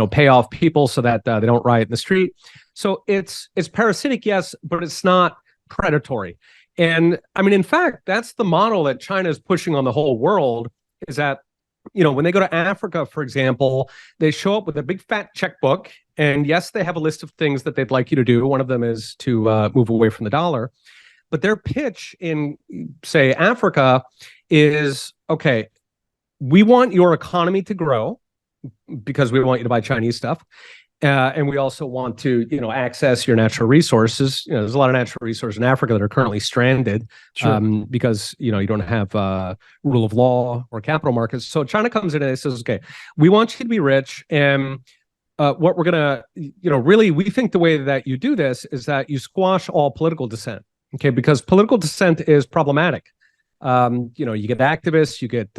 pay off people so that they don't riot in the street. So it's parasitic, yes, but it's not predatory. And I mean, in fact, that's the model that China is pushing on the whole world, is that, when they go to Africa, for example, they show up with a big fat checkbook. And yes, they have a list of things that they'd like you to do. One of them is to move away from the dollar. But their pitch in, say, Africa is, okay, we want your economy to grow because we want you to buy Chinese stuff. And we also want to, access your natural resources. There's a lot of natural resources in Africa that are currently stranded because, you don't have rule of law or capital markets. So China comes in and says, okay, we want you to be rich. And what we're going to, really, we think the way that you do this is that you squash all political dissent. Okay, because political dissent is problematic. You get activists, you get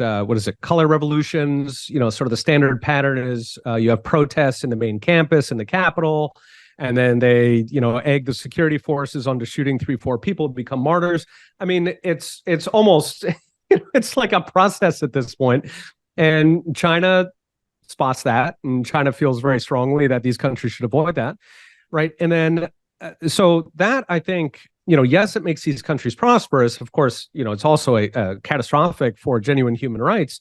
color revolutions. Sort of the standard pattern is you have protests in the main campus in the Capitol, and then they egg the security forces onto shooting 3-4 people, become martyrs. I mean, it's almost it's like a process at this point, and China spots that, and China feels very strongly that these countries should avoid that, right? And then so that, I think, yes, it makes these countries prosperous. Of course, it's also a catastrophic for genuine human rights.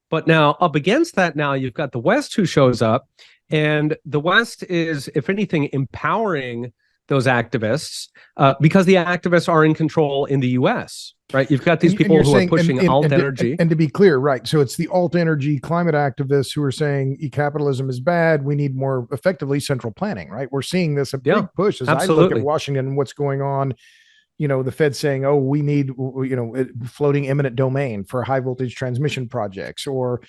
But now up against that, now you've got the West who shows up, and the West is, if anything, empowering those activists because the activists are in control in the US, right? You've got these people who are pushing alt energy. And to be clear, right. So it's the alt energy climate activists who are saying capitalism is bad. We need more effectively central planning, right? We're seeing this a big push as I look at Washington and what's going on. The Fed saying, oh, we need, floating eminent domain for high voltage transmission projects, or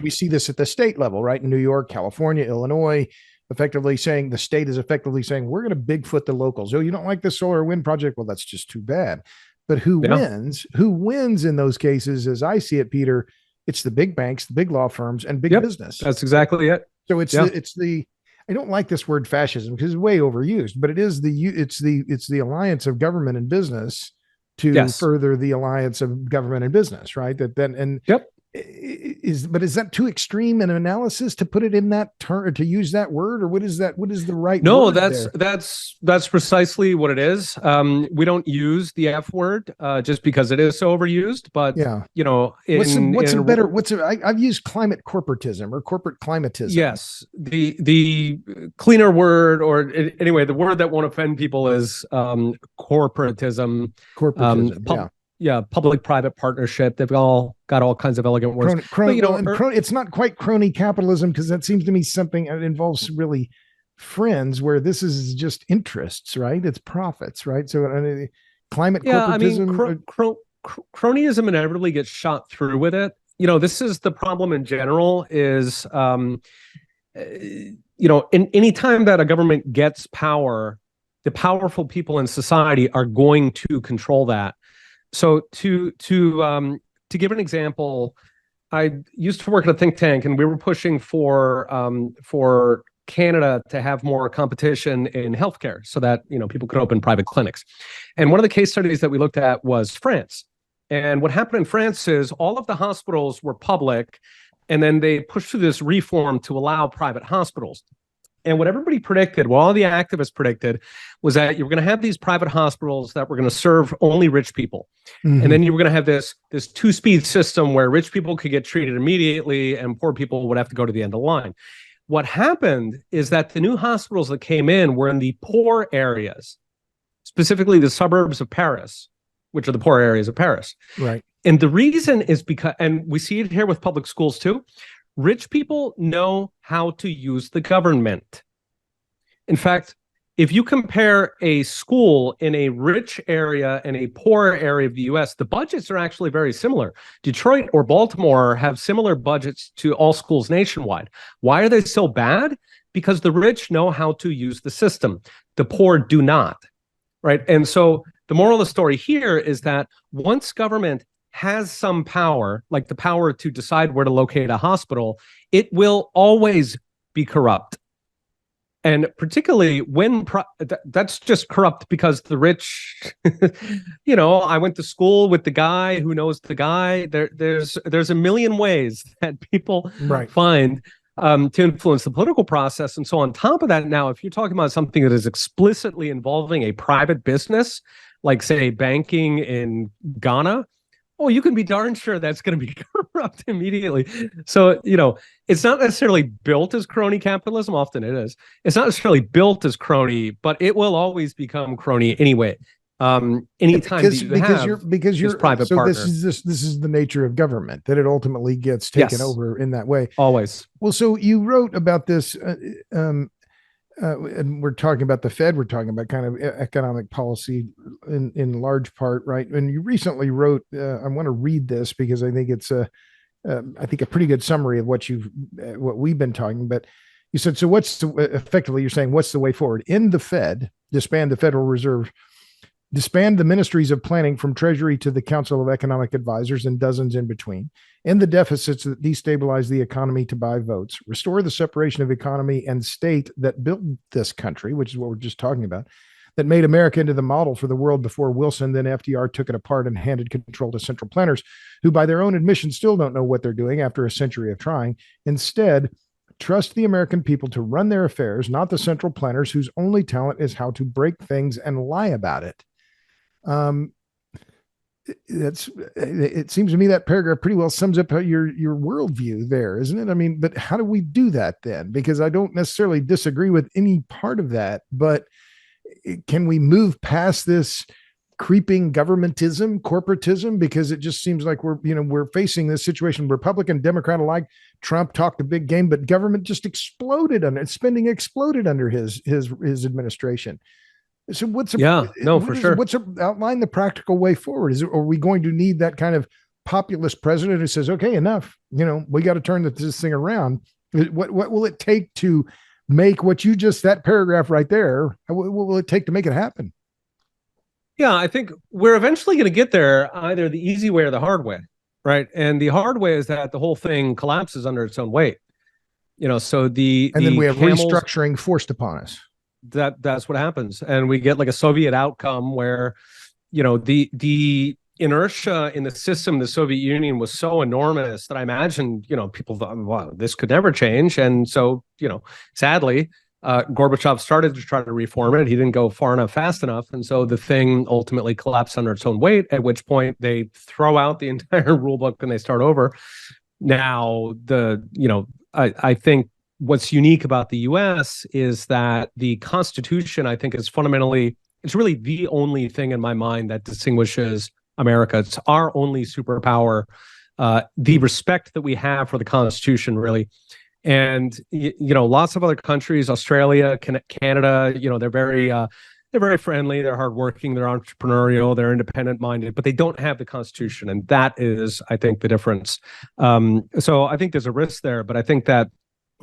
we see this at the state level, right? In New York, California, Illinois, effectively saying, the state is effectively saying, we're going to Bigfoot the locals. Oh, you don't like the solar wind project? Well, that's just too bad. But who wins? Who wins in those cases, as I see it, Peter? It's the big banks, the big law firms, and big business. That's exactly it. So it's the I don't like this word fascism because it's way overused, but it's the alliance of government and business to further the alliance of government and business, right? Is that too extreme an analysis to put it in that term, to use that word, or what is that? What is the right? No, word that's precisely what it is. We don't use the F word just because it is so overused. But I've used climate corporatism or corporate climatism. Yes, the cleaner word, or anyway, the word that won't offend people is corporatism. Public-private partnership. They've all got all kinds of elegant words. It's not quite crony capitalism, because that seems to me something that involves really friends, where this is just interests, right? It's profits, right? So climate corporatism. Cronyism inevitably gets shot through with it. This is the problem in general is, in any time that a government gets power, the powerful people in society are going to control that. So to give an example, I used to work at a think tank, and we were pushing for Canada to have more competition in healthcare, so that people could open private clinics. And one of the case studies that we looked at was France. And what happened in France is all of the hospitals were public, and then they pushed through this reform to allow private hospitals. And what everybody predicted, what all the activists predicted, was that you were going to have these private hospitals that were going to serve only rich people. Mm-hmm. And then you were going to have this two-speed system where rich people could get treated immediately and poor people would have to go to the end of the line. What happened is that the new hospitals that came in were in the poor areas, specifically the suburbs of Paris, which are the poor areas of Paris. Right. And the reason is because, and we see it here with public schools too, rich people know how to use the government. In fact, if you compare a school in a rich area and a poor area of the US, the budgets are actually very similar. Detroit or Baltimore have similar budgets to all schools nationwide. Why are they so bad? Because the rich know how to use the system. The poor do not, right? And so the moral of the story here is that once government has some power, like the power to decide where to locate a hospital, it will always be corrupt. And particularly when that's just corrupt because the rich, I went to school with the guy who knows the guy. There's a million ways that people find to influence the political process. And so on top of that, now, if you're talking about something that is explicitly involving a private business, like say banking in Ghana, oh, you can be darn sure that's going to be corrupt immediately. So, it's not necessarily built as crony capitalism. Often it is. It's not necessarily built as crony, but it will always become crony anyway. Anytime because you're private partner. This is the nature of government, that it ultimately gets taken over in that way. Always. Well, so you wrote about this, and we're talking about the Fed. We're talking about kind of economic policy in large part, right? And you recently wrote. I want to read this because I think it's a pretty good summary of what we've been talking about. You said, so effectively you're saying, what's the way forward? In the Fed, disband the Federal Reserve, disband the ministries of planning from Treasury to the Council of Economic Advisors and dozens in between, end the deficits that destabilize the economy to buy votes, restore the separation of economy and state that built this country, which is what we're just talking about, that made America into the model for the world before Wilson, then FDR, took it apart and handed control to central planners who, by their own admission, still don't know what they're doing after a century of trying. Instead, trust the American people to run their affairs, not the central planners whose only talent is how to break things and lie about it. It seems to me that paragraph pretty well sums up your worldview there, isn't it? I mean, but how do we do that then? Because I don't necessarily disagree with any part of that, but can we move past this creeping governmentism, corporatism? Because it just seems like we're facing this situation, Republican, Democrat alike. Trump talked a big game, but government just exploded spending exploded under his administration. So outline the practical way forward? Are we going to need that kind of populist president who says, okay, enough, we got to turn this thing around? What will it take to make that paragraph right there? What will it take to make it happen? Yeah, I think we're eventually going to get there, either the easy way or the hard way, right? And the hard way is that the whole thing collapses under its own weight. So then we have restructuring forced upon us. That's what happens, and we get like a Soviet outcome where the inertia in the system, the Soviet Union, was so enormous that I imagine people thought, wow, this could never change. And so sadly, Gorbachev started to try to reform it. He didn't go far enough, fast enough, and so the thing ultimately collapsed under its own weight, at which point they throw out the entire rule book and they start over. Now I think what's unique about the U.S. is that the Constitution, I think, it's really the only thing in my mind that distinguishes America. It's our only superpower, the respect that we have for the Constitution, really. And, lots of other countries, Australia, Canada, they're very friendly, they're hardworking, they're entrepreneurial, they're independent minded, but they don't have the Constitution. And that is, I think, the difference. So I think there's a risk there, but I think that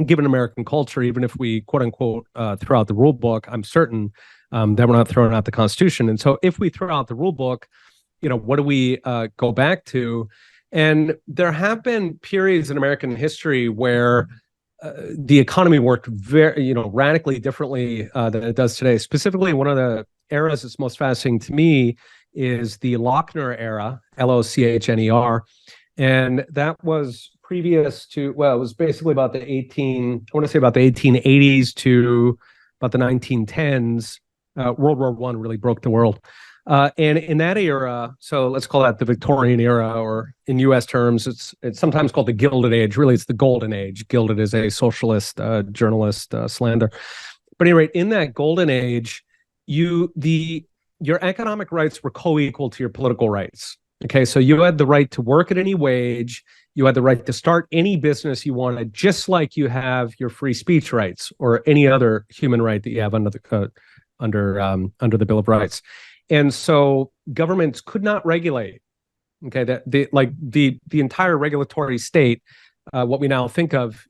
given American culture, even if we quote unquote throw out the rule book, I'm certain that we're not throwing out the Constitution. And so if we throw out the rule book, what do we go back to? And there have been periods in American history where the economy worked very, radically differently than it does today. Specifically, one of the eras that's most fascinating to me is the Lochner era, Lochner. And that was previous to, it was basically about the 1880s to about the 1910s. World War I really broke the world. And in that era, so let's call that the Victorian era, or in U.S. terms, it's sometimes called the Gilded Age. Really, it's the Golden Age. Gilded is a socialist journalist slander. But anyway, in that Golden Age, your economic rights were co-equal to your political rights. Okay, so you had the right to work at any wage. You had the right to start any business you wanted, just like you have your free speech rights or any other human right that you have under the Bill of Rights. And so governments could not regulate. Okay, that the entire regulatory state what we now think of,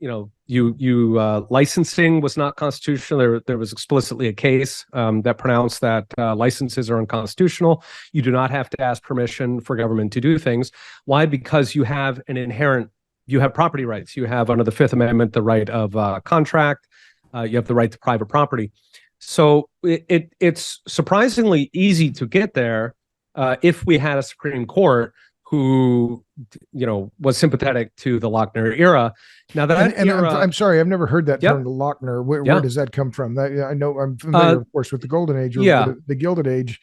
licensing was not constitutional. There was explicitly a case that pronounced that licenses are unconstitutional. You do not have to ask permission for government to do things. Why? Because you have property rights. You have, under the Fifth Amendment, the right of contract. You have the right to private property. So it's surprisingly easy to get there if we had a Supreme Court who, was sympathetic to the Lochner era. Now that era, I'm sorry, I've never heard that term, the Lochner. Where does that come from? That I know I'm familiar, of course, with the Golden Age or the Gilded Age,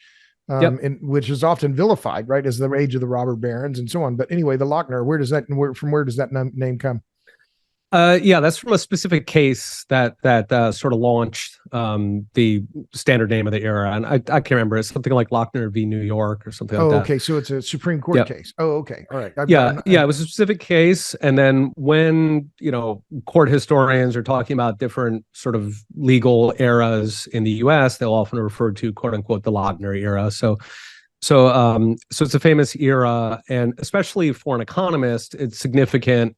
which is often vilified, right, as the age of the robber barons and so on. But anyway, the Lochner, where does that name come? That's from a specific case that sort of launched the standard name of the era, and I can't remember. It's something like Lochner v. New York or something like that. Okay, so it's a Supreme Court case. Oh, okay, all right. It was a specific case, and then when court historians are talking about different sort of legal eras in the U.S., they'll often refer to "quote unquote" the Lochner era. So it's a famous era, and especially for an economist, it's significant.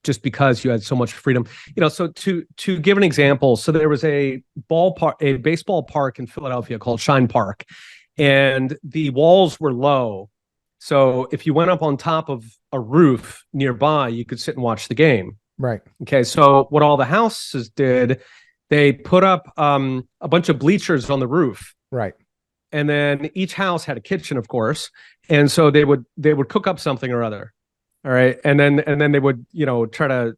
Just because you had so much freedom, so to give an example, so there was a baseball park in Philadelphia called Shine Park, and the walls were low. So if you went up on top of a roof nearby, you could sit and watch the game. Right. Okay. So what all the houses did, they put up a bunch of bleachers on the roof. Right. And then each house had a kitchen, of course. And so they would cook up something or other. All right. And then they would, try to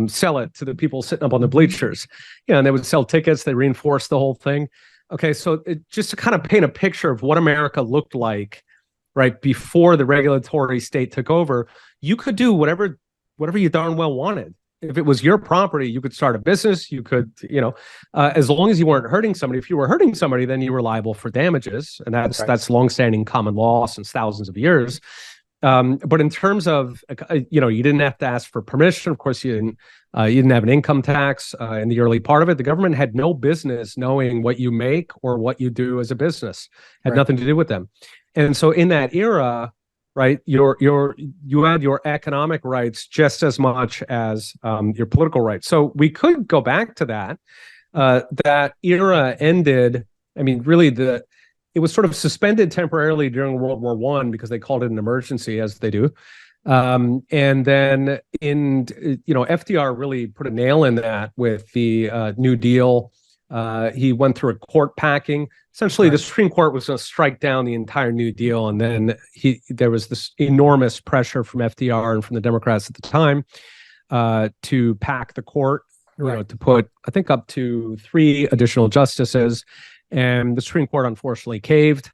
sell it to the people sitting up on the bleachers. And they would sell tickets. They reinforced the whole thing. Okay. So just to kind of paint a picture of what America looked like, right, before the regulatory state took over, you could do whatever you darn well wanted. If it was your property, you could start a business. You could, as long as you weren't hurting somebody. If you were hurting somebody, then you were liable for damages. And that's longstanding common law since thousands of years. But in terms of, you didn't have to ask for permission. Of course, you didn't have an income tax in the early part of it. The government had no business knowing what you make or what you do as a business. Had nothing to do with them. And so in that era, right, you had your economic rights just as much as your political rights. So we could go back to that. That era ended. I mean, really, it was sort of suspended temporarily during World War I because they called it an emergency, as they do. And then FDR really put a nail in that with the New Deal. He went through a court packing. Essentially, the Supreme Court was going to strike down the entire New Deal. And then there was this enormous pressure from FDR and from the Democrats at the time to pack the court, to put, I think, up to 3 additional justices. And the Supreme Court unfortunately caved,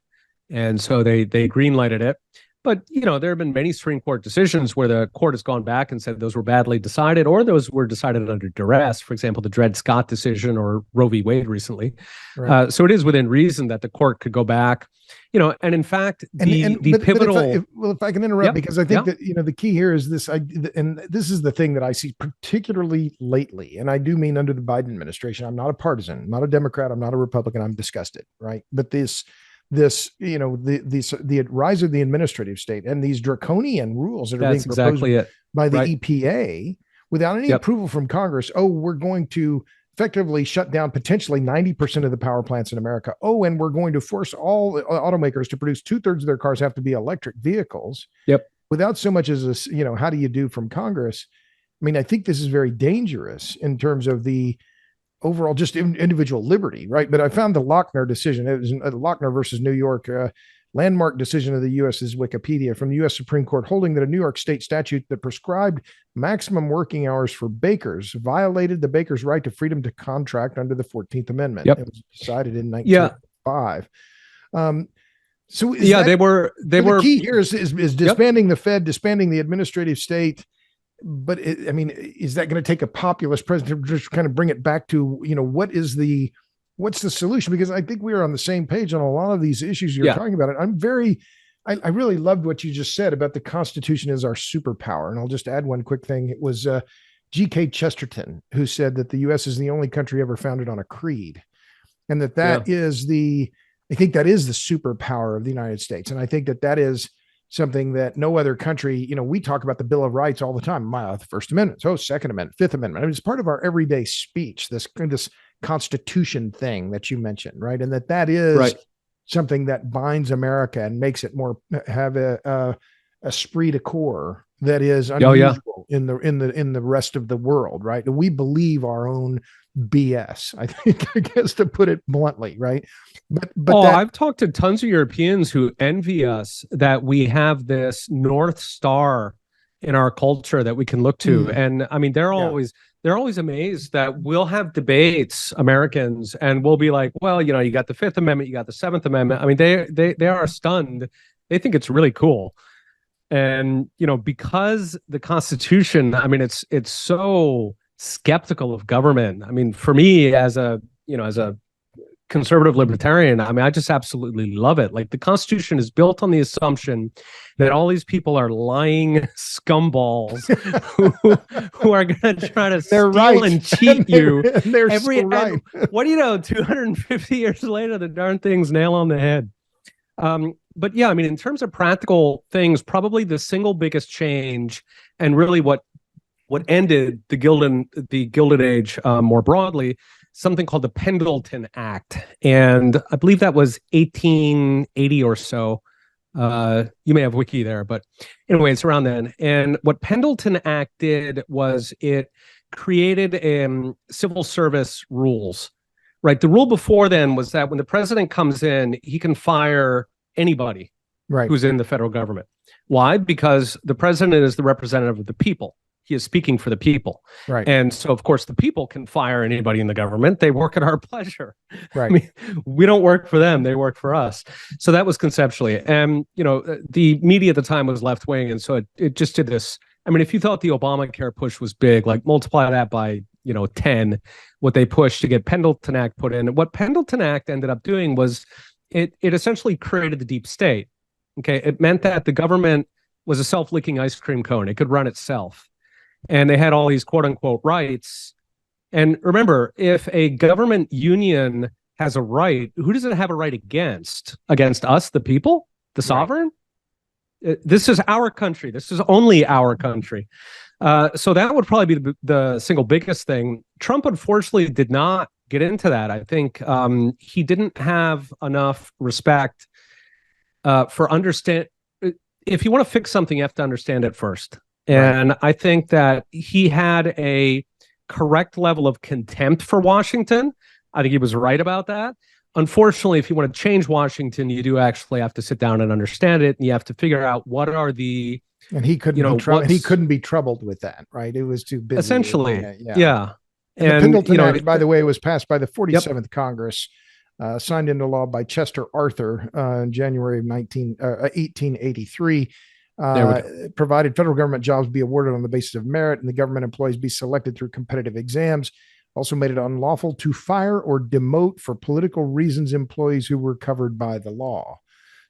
and so they greenlighted it. But there have been many Supreme Court decisions where the court has gone back and said those were badly decided, or those were decided under duress. For example, the Dred Scott decision or Roe v. Wade recently. Right. So it is within reason that the court could go back. And in fact, the pivotal. If I can interrupt, because I think that the key here is this, and this is the thing that I see particularly lately, and I do mean under the Biden administration. I'm not a partisan, I'm not a Democrat, I'm not a Republican. I'm disgusted, right? But the rise of the administrative state and these draconian rules that are being proposed by the EPA without any approval from Congress. Oh, we're going to effectively shut down potentially 90% of the power plants in America. Oh, and we're going to force all automakers to produce 2/3 of their cars have to be electric vehicles. Yep. Without so much as a, how do you do from Congress? I mean, I think this is very dangerous in terms of the overall just individual liberty, right? But I found the Lochner decision. It was Lochner versus New York, landmark decision of the U.S.'s Wikipedia from the U.S. Supreme Court, holding that a New York state statute that prescribed maximum working hours for bakers violated the baker's right to freedom to contract under the 14th Amendment. It was decided in 1905. So they were the key here is disbanding the Fed, disbanding the administrative state. But is that going to take a populist president to just kind of bring it back to, what's the solution? Because I think we are on the same page on a lot of these issues you're talking about. I really loved what you just said about the Constitution as our superpower. And I'll just add one quick thing. It was G.K. Chesterton who said that the U.S. is the only country ever founded on a creed. And that is I think that is the superpower of the United States. And I think that is something that no other country, we talk about the Bill of Rights all the time. The First Amendment, Second Amendment, Fifth Amendment. I mean, it's part of our everyday speech, this Constitution thing that you mentioned, right? And that is Right. something that binds America and makes it more have a esprit de corps that is unusual in the rest of the world, right? We believe our own BS, I guess, to put it bluntly, right? But I've talked to tons of Europeans who envy us that we have this North Star in our culture that we can look to. And I mean, they're always amazed that we'll have debates, Americans, and we'll be like, well, you got the Fifth Amendment, you got the Seventh Amendment. I mean, they are stunned. They think it's really cool. And, because the Constitution, I mean, it's so skeptical of government. I mean, for me as a conservative libertarian, I mean, I just absolutely love it. Like, the Constitution is built on the assumption that all these people are lying scumballs who are going to try to steal and cheat you. They're so right. What do you know? 250 years later, the darn thing's nail on the head. But yeah, I mean, in terms of practical things, probably the single biggest change, and really what ended the Gilded Age more broadly, something called the Pendleton Act, and I believe that was 1880 or so. You may have wiki there, but anyway, it's around then. And what Pendleton Act did was it created civil service rules. Right, the rule before then was that when the president comes in, he can fire anybody who's in the federal government. Why? Because the president is the representative of the people. He is speaking for the people. Right. And so, of course, the people can fire anybody in the government. They work at our pleasure. Right. I mean, we don't work for them. They work for us. So that was conceptually. And, the media at the time was left wing. And so it just did this. I mean, if you thought the Obamacare push was big, like multiply that by, 10, what they pushed to get Pendleton Act put in. What Pendleton Act ended up doing was it essentially created the deep state. Okay. It meant that the government was a self-licking ice cream cone. It could run itself. And they had all these quote unquote rights. And remember, if a government union has a right, who does it have a right against? Against us, the people, the sovereign? This is our country. This is only our country. So that would probably be the single biggest thing. Trump, unfortunately, did not get into that. I think he didn't have enough respect for understand. If you want to fix something, you have to understand it first. And I think that he had a correct level of contempt for Washington. I think he was right about that. Unfortunately, if you want to change Washington, you do actually have to sit down and understand it, and you have to figure out what are the. And he couldn't. He couldn't be troubled with that, right? It was too busy. Essentially, yeah. And the Pendleton Act, by the way, was passed by the 47th Congress, signed into law by Chester Arthur in January of 1883. Provided federal government jobs be awarded on the basis of merit, and the government employees be selected through competitive exams. Also made it unlawful to fire or demote for political reasons employees who were covered by the law.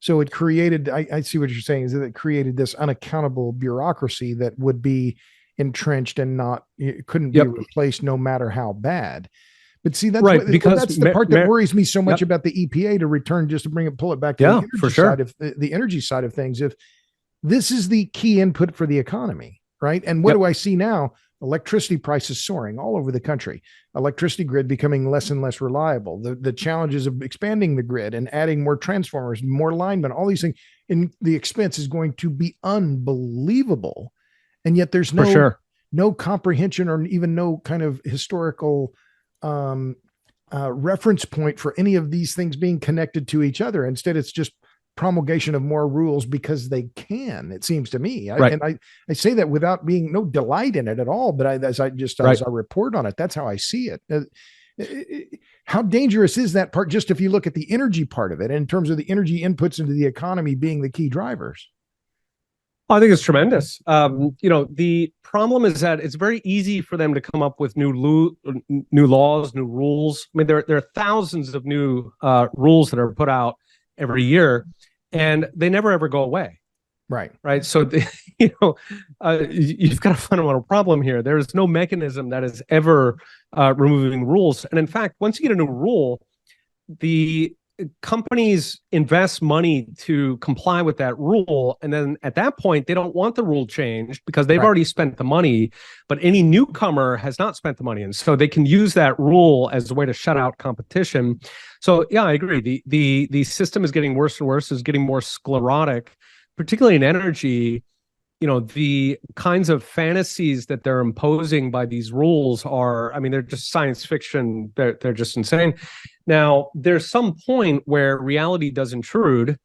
So it created, I see what you're saying, is that it created this unaccountable bureaucracy that would be entrenched and it couldn't be replaced no matter how bad. But see, that's right, because that's the part that worries me so much about the EPA, to return, just to pull it back to the energy side of the energy side of things. If this is the key input for the economy, right? And what do I see now? Electricity prices soaring all over the country, electricity grid becoming less and less reliable, the challenges of expanding the grid and adding more transformers, more linemen, all these things, and the expense is going to be unbelievable. And yet there's no comprehension or even no kind of historical reference point for any of these things being connected to each other. Instead, it's just promulgation of more rules because they can, it seems to me. I say that without being no delight in it at all, but as I report on it, that's how I see it. How dangerous is that part? Just if you look at the energy part of it, in terms of the energy inputs into the economy being the key drivers. I think it's tremendous. The problem is that it's very easy for them to come up with new laws, new rules. I mean, there are thousands of new rules that are put out every year, and they never ever go away. Right. So, you've got a fundamental problem here. There is no mechanism that is ever removing rules. And in fact, once you get a new rule, the companies invest money to comply with that rule, and then at that point they don't want the rule changed because they've already spent the money, but any newcomer has not spent the money, and so they can use that rule as a way to shut out competition. So yeah, I agree, the system is getting worse and worse, is getting more sclerotic, particularly in energy. The kinds of fantasies that they're imposing by these rules are, I mean, they're just science fiction. They're just insane. Now, there's some point where reality does intrude.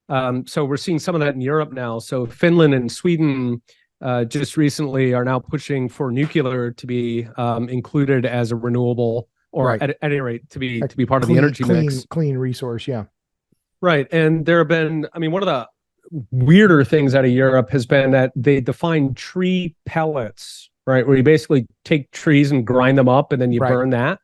So we're seeing some of that in Europe now. So Finland and Sweden just recently are now pushing for nuclear to be included as a renewable, or at any rate to be part of the energy mix. Clean resource, yeah. Right. And there have been, I mean, one of the weirder things out of Europe has been that they define tree pellets, right? Where you basically take trees and grind them up and then you burn that.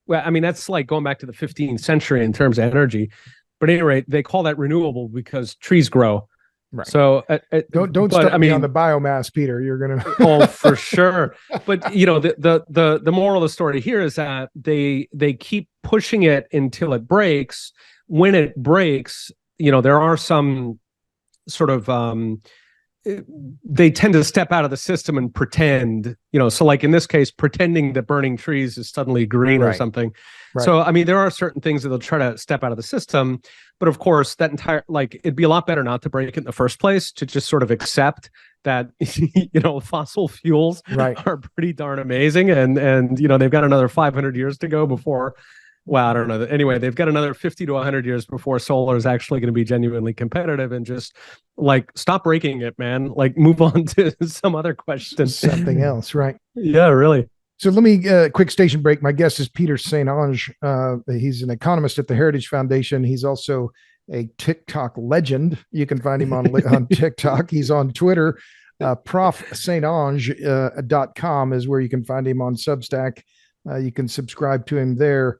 Well, I mean, that's like going back to the 15th century in terms of energy. But at any rate, they call that renewable because trees grow. Right. So don't start me on the biomass, Peter. You're gonna oh, for sure. But the moral of the story here is that they keep pushing it until it breaks. When it breaks, there are some sort of they tend to step out of the system and pretend, so like in this case, pretending that burning trees is suddenly green or something. Right. So, I mean, there are certain things that they'll try to step out of the system, but of course that it'd be a lot better not to break it in the first place, to just sort of accept that, fossil fuels are pretty darn amazing. And they've got another 500 years to go before, well, I don't know. Anyway, they've got another 50 to 100 years before solar is actually going to be genuinely competitive, and just stop breaking it, man. Move on to some other question. Something else, right? Yeah, really. So let me quick station break. My guest is Peter St. Onge. He's an economist at the Heritage Foundation. He's also a TikTok legend. You can find him on TikTok. He's on Twitter. ProfSaintOnge.com is where you can find him on Substack. You can subscribe to him there.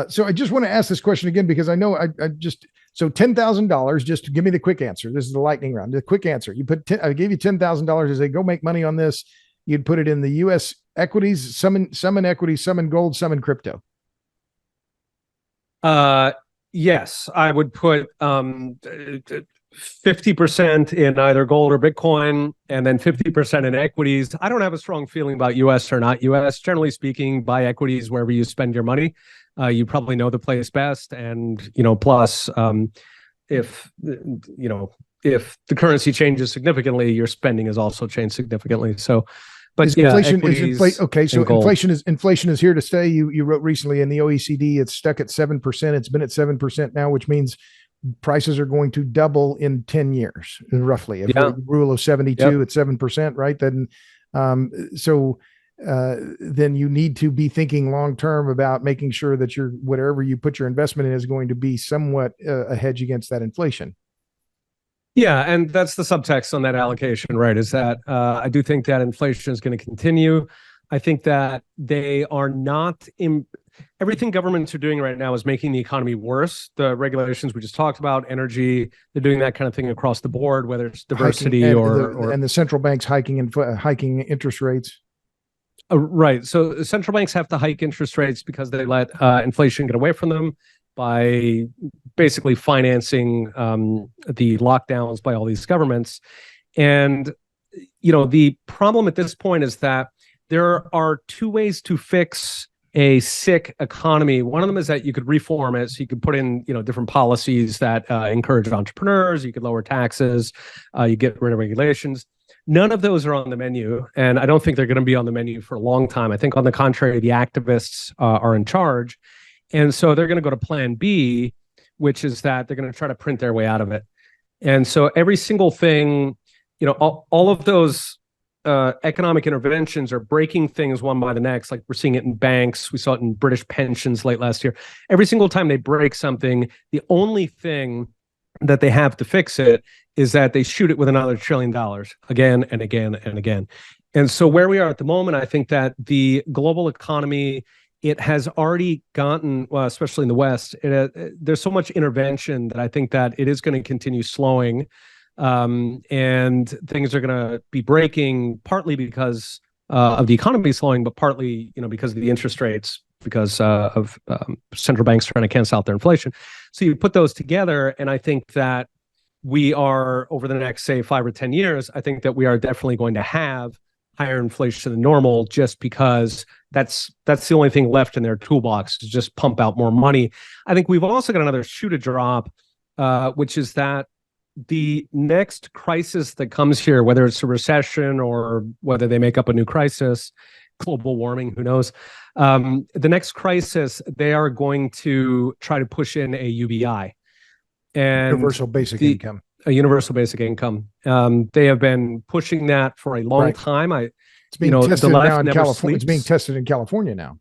So I just want to ask this question again, because I know so $10,000, just to give me the quick answer. This is the lightning round. The quick answer. I gave you $10,000 as they go make money on this. You'd put it in the U.S. equities, some in equities, some in gold, some in crypto. Yes, I would put 50% in either gold or Bitcoin, and then 50% in equities. I don't have a strong feeling about U.S. or not U.S. Generally speaking, buy equities wherever you spend your money. You probably know the place best, and plus, if the currency changes significantly, your spending has also changed significantly. So, but inflation is here to stay. You wrote recently in the OECD, it's stuck at 7%. It's been at 7% now, which means prices are going to double in 10 years, roughly. If rule of 72 at 7%, right? Then, then you need to be thinking long-term about making sure that whatever you put your investment in is going to be somewhat a hedge against that inflation. Yeah, and that's the subtext on that allocation, right? Is that I do think that inflation is going to continue. I think that they are not everything governments are doing right now is making the economy worse. The regulations we just talked about, energy, they're doing that kind of thing across the board, whether it's diversity and the central banks hiking interest rates. Right. So central banks have to hike interest rates because they let inflation get away from them by basically financing the lockdowns by all these governments. And, the problem at this point is that there are two ways to fix a sick economy. One of them is that you could reform it. So you could put in, different policies that encourage entrepreneurs. You could lower taxes. You get rid of regulations. None of those are on the menu, and I don't think they're going to be on the menu for a long time. I think, on the contrary, the activists are in charge. And so they're going to go to plan B, which is that they're going to try to print their way out of it. And so every single thing, all of those economic interventions are breaking things one by the next. Like we're seeing it in banks. We saw it in British pensions late last year. Every single time they break something, the only thing that they have to fix it is that they shoot it with another $1 trillion again and again and again. And so where we are at the moment, I think that the global economy, it has already gotten, well, especially in the West, there's so much intervention that I think that it is going to continue slowing. And things are going to be breaking partly because of the economy slowing, but partly, because of the interest rates because of central banks trying to cancel out their inflation. So you put those together, and I think that we are, over the next, say, 5 or 10 years, I think that we are definitely going to have higher inflation than normal, just because that's the only thing left in their toolbox, to just pump out more money. I think we've also got another shoe to drop, which is that the next crisis that comes here, whether it's a recession or whether they make up a new crisis, global warming, who knows? The next crisis, they are going to try to push in a UBI. And universal basic income. A universal basic income. They have been pushing that for a long time. It's being tested now in California. It's being tested in California now.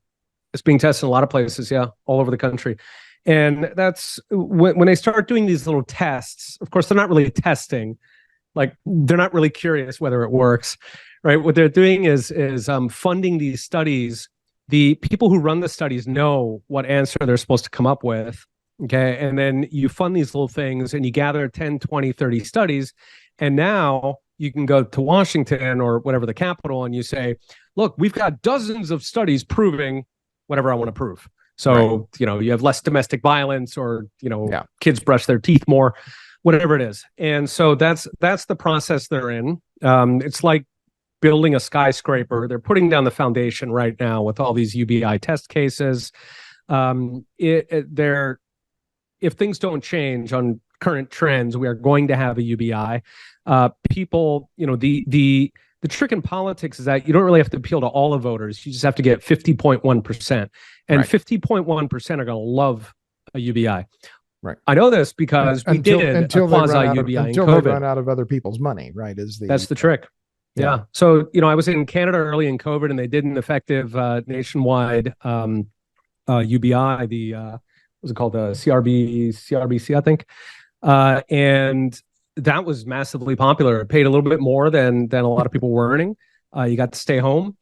It's being tested in a lot of places, yeah, all over the country. And that's when they start doing these little tests. Of course, they're not really testing, like they're not really curious whether it works, right? What they're doing is funding these studies. The people who run the studies know what answer they're supposed to come up with. Okay. And then you fund these little things and you gather 10, 20, 30 studies. And now you can go to Washington or whatever the capital and you say, look, we've got dozens of studies proving whatever I want to prove. So, you have less domestic violence, or, kids brush their teeth more, whatever it is. And so that's the process they're in. It's like building a skyscraper. They're putting down the foundation right now with all these UBI test cases. If things don't change on current trends, we are going to have a UBI. People, the trick in politics is that you don't really have to appeal to all the voters. You just have to get 50.1%. And 50.1% are going to love a UBI. Right. I know this because we did a quasi UBI until in COVID. They run out of other people's money, right? That's the trick. Yeah. So, I was in Canada early in COVID, and they did an effective nationwide UBI, what's it called? The CRBC, I think. And that was massively popular. It paid a little bit more than a lot of people were earning. You got to stay home.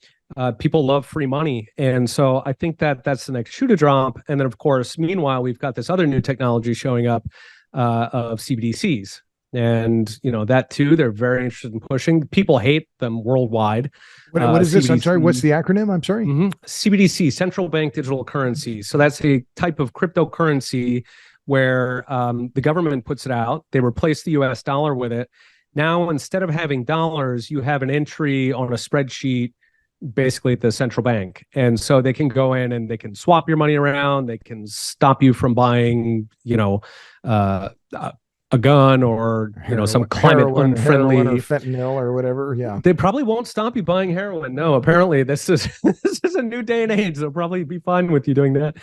People love free money. And so I think that's the next shoe to drop. And then, of course, meanwhile, we've got this other new technology showing up of CBDCs. And, that too, they're very interested in pushing. People hate them worldwide. What is this? I'm sorry. What's the acronym? I'm sorry. CBDC, Central Bank Digital Currency. So that's a type of cryptocurrency where the government puts it out. They replace the US dollar with it. Now, instead of having dollars, you have an entry on a spreadsheet, basically at the central bank. And so they can go in and they can swap your money around. They can stop you from buying, a gun or some climate unfriendly or fentanyl or whatever. Yeah, they probably won't stop you buying heroin. No, apparently this is a new day and age. They'll probably be fine with you doing that.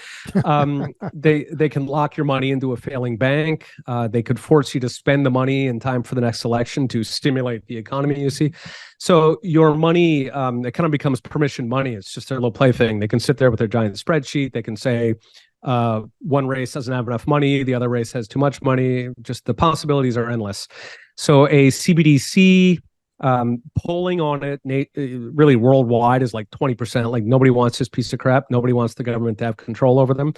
They can lock your money into a failing bank. They could force you to spend the money in time for the next election to stimulate the economy. You see, so your money it kind of becomes permission money. It's just their little plaything. They can sit there with their giant spreadsheet. They can say, one race doesn't have enough money, the other race has too much money. Just the possibilities are endless. So a CBDC, polling on it really worldwide is like 20%. Like nobody wants this piece of crap. Nobody wants the government to have control over them,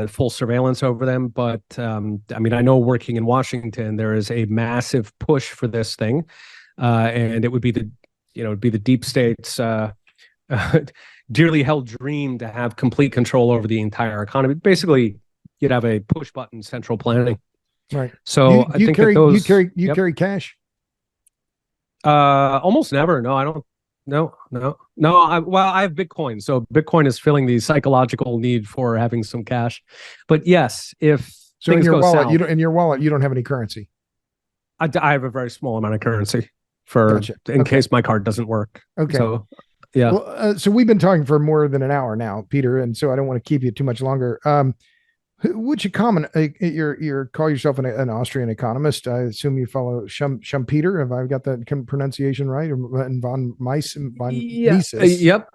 full surveillance over them. But I know working in Washington, there is a massive push for this thing, and it would be the deep state's dearly held dream to have complete control over the entire economy. Basically, you'd have a push button central planning. Right. So I think you carry cash. Almost never. No, I don't. No. I have Bitcoin. So Bitcoin is filling the psychological need for having some cash. But yes, if so things in your go wallet, south, you don't have any currency. I have a very small amount of currency in case my card doesn't work. Okay. So yeah. Well, so we've been talking for more than an hour now, Peter, and so I don't want to keep you too much longer. Would you you call yourself an Austrian economist? I assume you follow Schumpeter. Have I got that pronunciation right? And von Mises? Yep.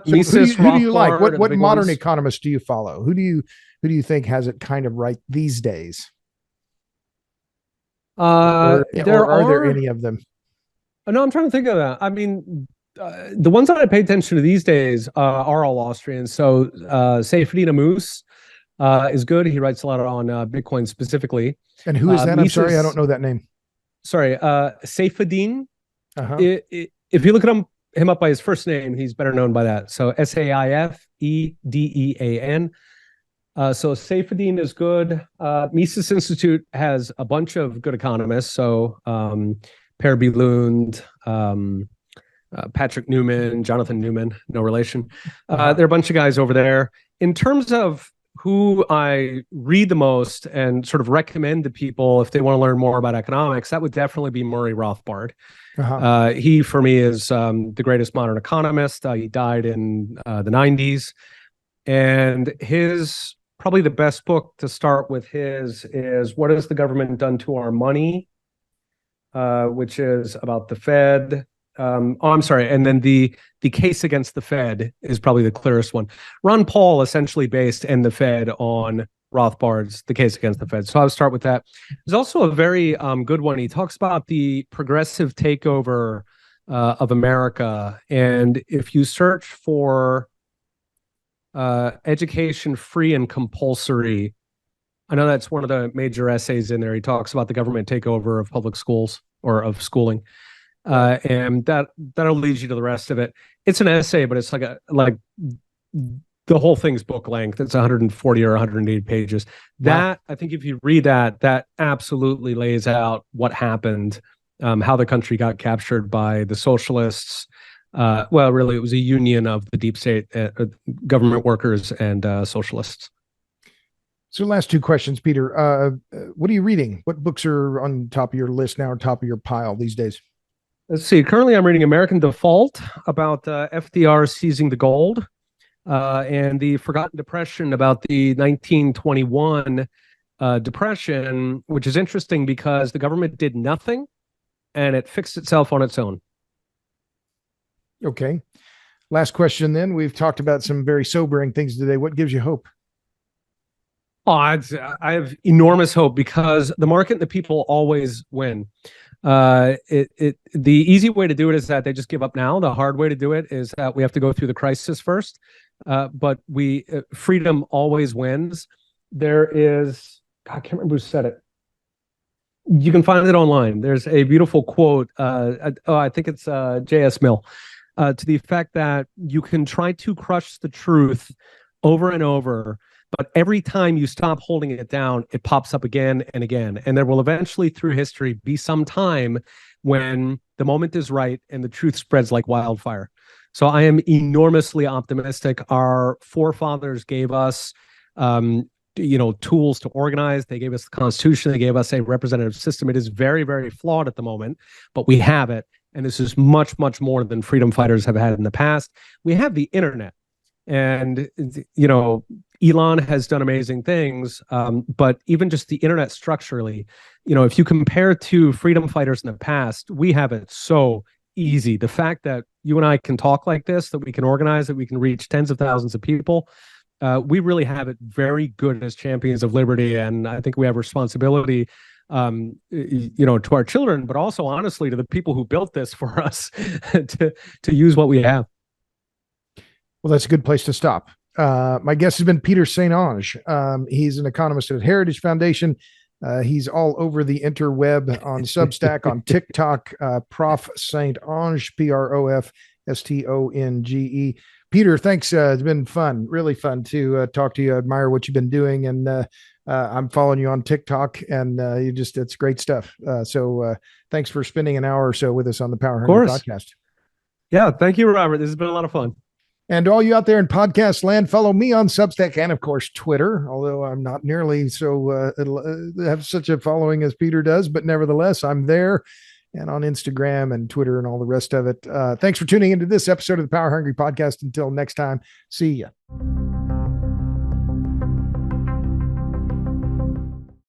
Mises, who do you like? What modern economists do you follow? Who do you think has it kind of right these days? Are there any of them? No, I'm trying to think of that. I mean, the ones that I pay attention to these days are all Austrians. So Seyfried Ammous is good. He writes a lot on Bitcoin specifically. And who is that? I'm sorry, I don't know that name. Sorry, Seyfried. If you look at him, him up by his first name, he's better known by that. So Saifedean. So Saifedean is good. Mises Institute has a bunch of good economists. So Per Bylund, Patrick Newman, Jonathan Newman, no relation. There are a bunch of guys over there. In terms of who I read the most and sort of recommend to people if they want to learn more about economics, that would definitely be Murray Rothbard. He, for me, is the greatest modern economist. He died in the 90s. And his, probably the best book to start with his is What Has the Government Done to Our Money? Which is about the Fed. I'm sorry. And then the case against the Fed is probably the clearest one. Ron Paul essentially based the Fed on Rothbard's The Case Against the Fed. So I'll start with that. There's also a very good one. He talks about the progressive takeover of America. And if you search for education free and compulsory, I know that's one of the major essays in there. He talks about the government takeover of public schools or of schooling. And that'll lead you to the rest of it. It's an essay, but it's like the whole thing's book length. It's 140 or 180 pages. That, I think if you read that, that absolutely lays out what happened, how the country got captured by the socialists. Well, really, it was a union of the deep state government workers and socialists. So last two questions, Peter. What are you reading? What books are on top of your list now or top of your pile these days? Let's see. Currently, I'm reading American Default about FDR seizing the gold and the Forgotten Depression about the 1921 depression, which is interesting because the government did nothing and it fixed itself on its own. Okay. Last question then. We've talked about some very sobering things today. What gives you hope? Oh, I have enormous hope because the market and the people always win. The easy way to do it is that they just give up now. The hard way to do it is that we have to go through the crisis first. But freedom always wins. There is, I can't remember who said it. You can find it online. There's a beautiful quote. I think it's J.S. Mill, to the effect that you can try to crush the truth over and over, but every time you stop holding it down, it pops up again and again. And there will eventually, through history, be some time when the moment is right and the truth spreads like wildfire. So I am enormously optimistic. Our forefathers gave us, tools to organize. They gave us the Constitution. They gave us a representative system. It is very, very flawed at the moment, but we have it. And this is much, much more than freedom fighters have had in the past. We have the internet. And, Elon has done amazing things, but even just the internet structurally, if you compare to freedom fighters in the past, we have it so easy. The fact that you and I can talk like this, that we can organize, that we can reach tens of thousands of people, we really have it very good as champions of liberty. And I think we have responsibility, to our children, but also honestly to the people who built this for us to use what we have. Well, that's a good place to stop. My guest has been Peter St. Onge. He's an economist at Heritage Foundation. He's all over the interweb on Substack, on TikTok, Prof. St. Onge, ProfStonge. Peter, thanks. It's been fun, really fun to talk to you. I admire what you've been doing. And I'm following you on TikTok and it's great stuff. So thanks for spending an hour or so with us on the Power Hungry podcast. Yeah. Thank you, Robert. This has been a lot of fun. And all you out there in podcast land, follow me on Substack and, of course, Twitter, although I'm not nearly so have such a following as Peter does. But nevertheless, I'm there and on Instagram and Twitter and all the rest of it. Thanks for tuning into this episode of the Power Hungry podcast. Until next time, see ya.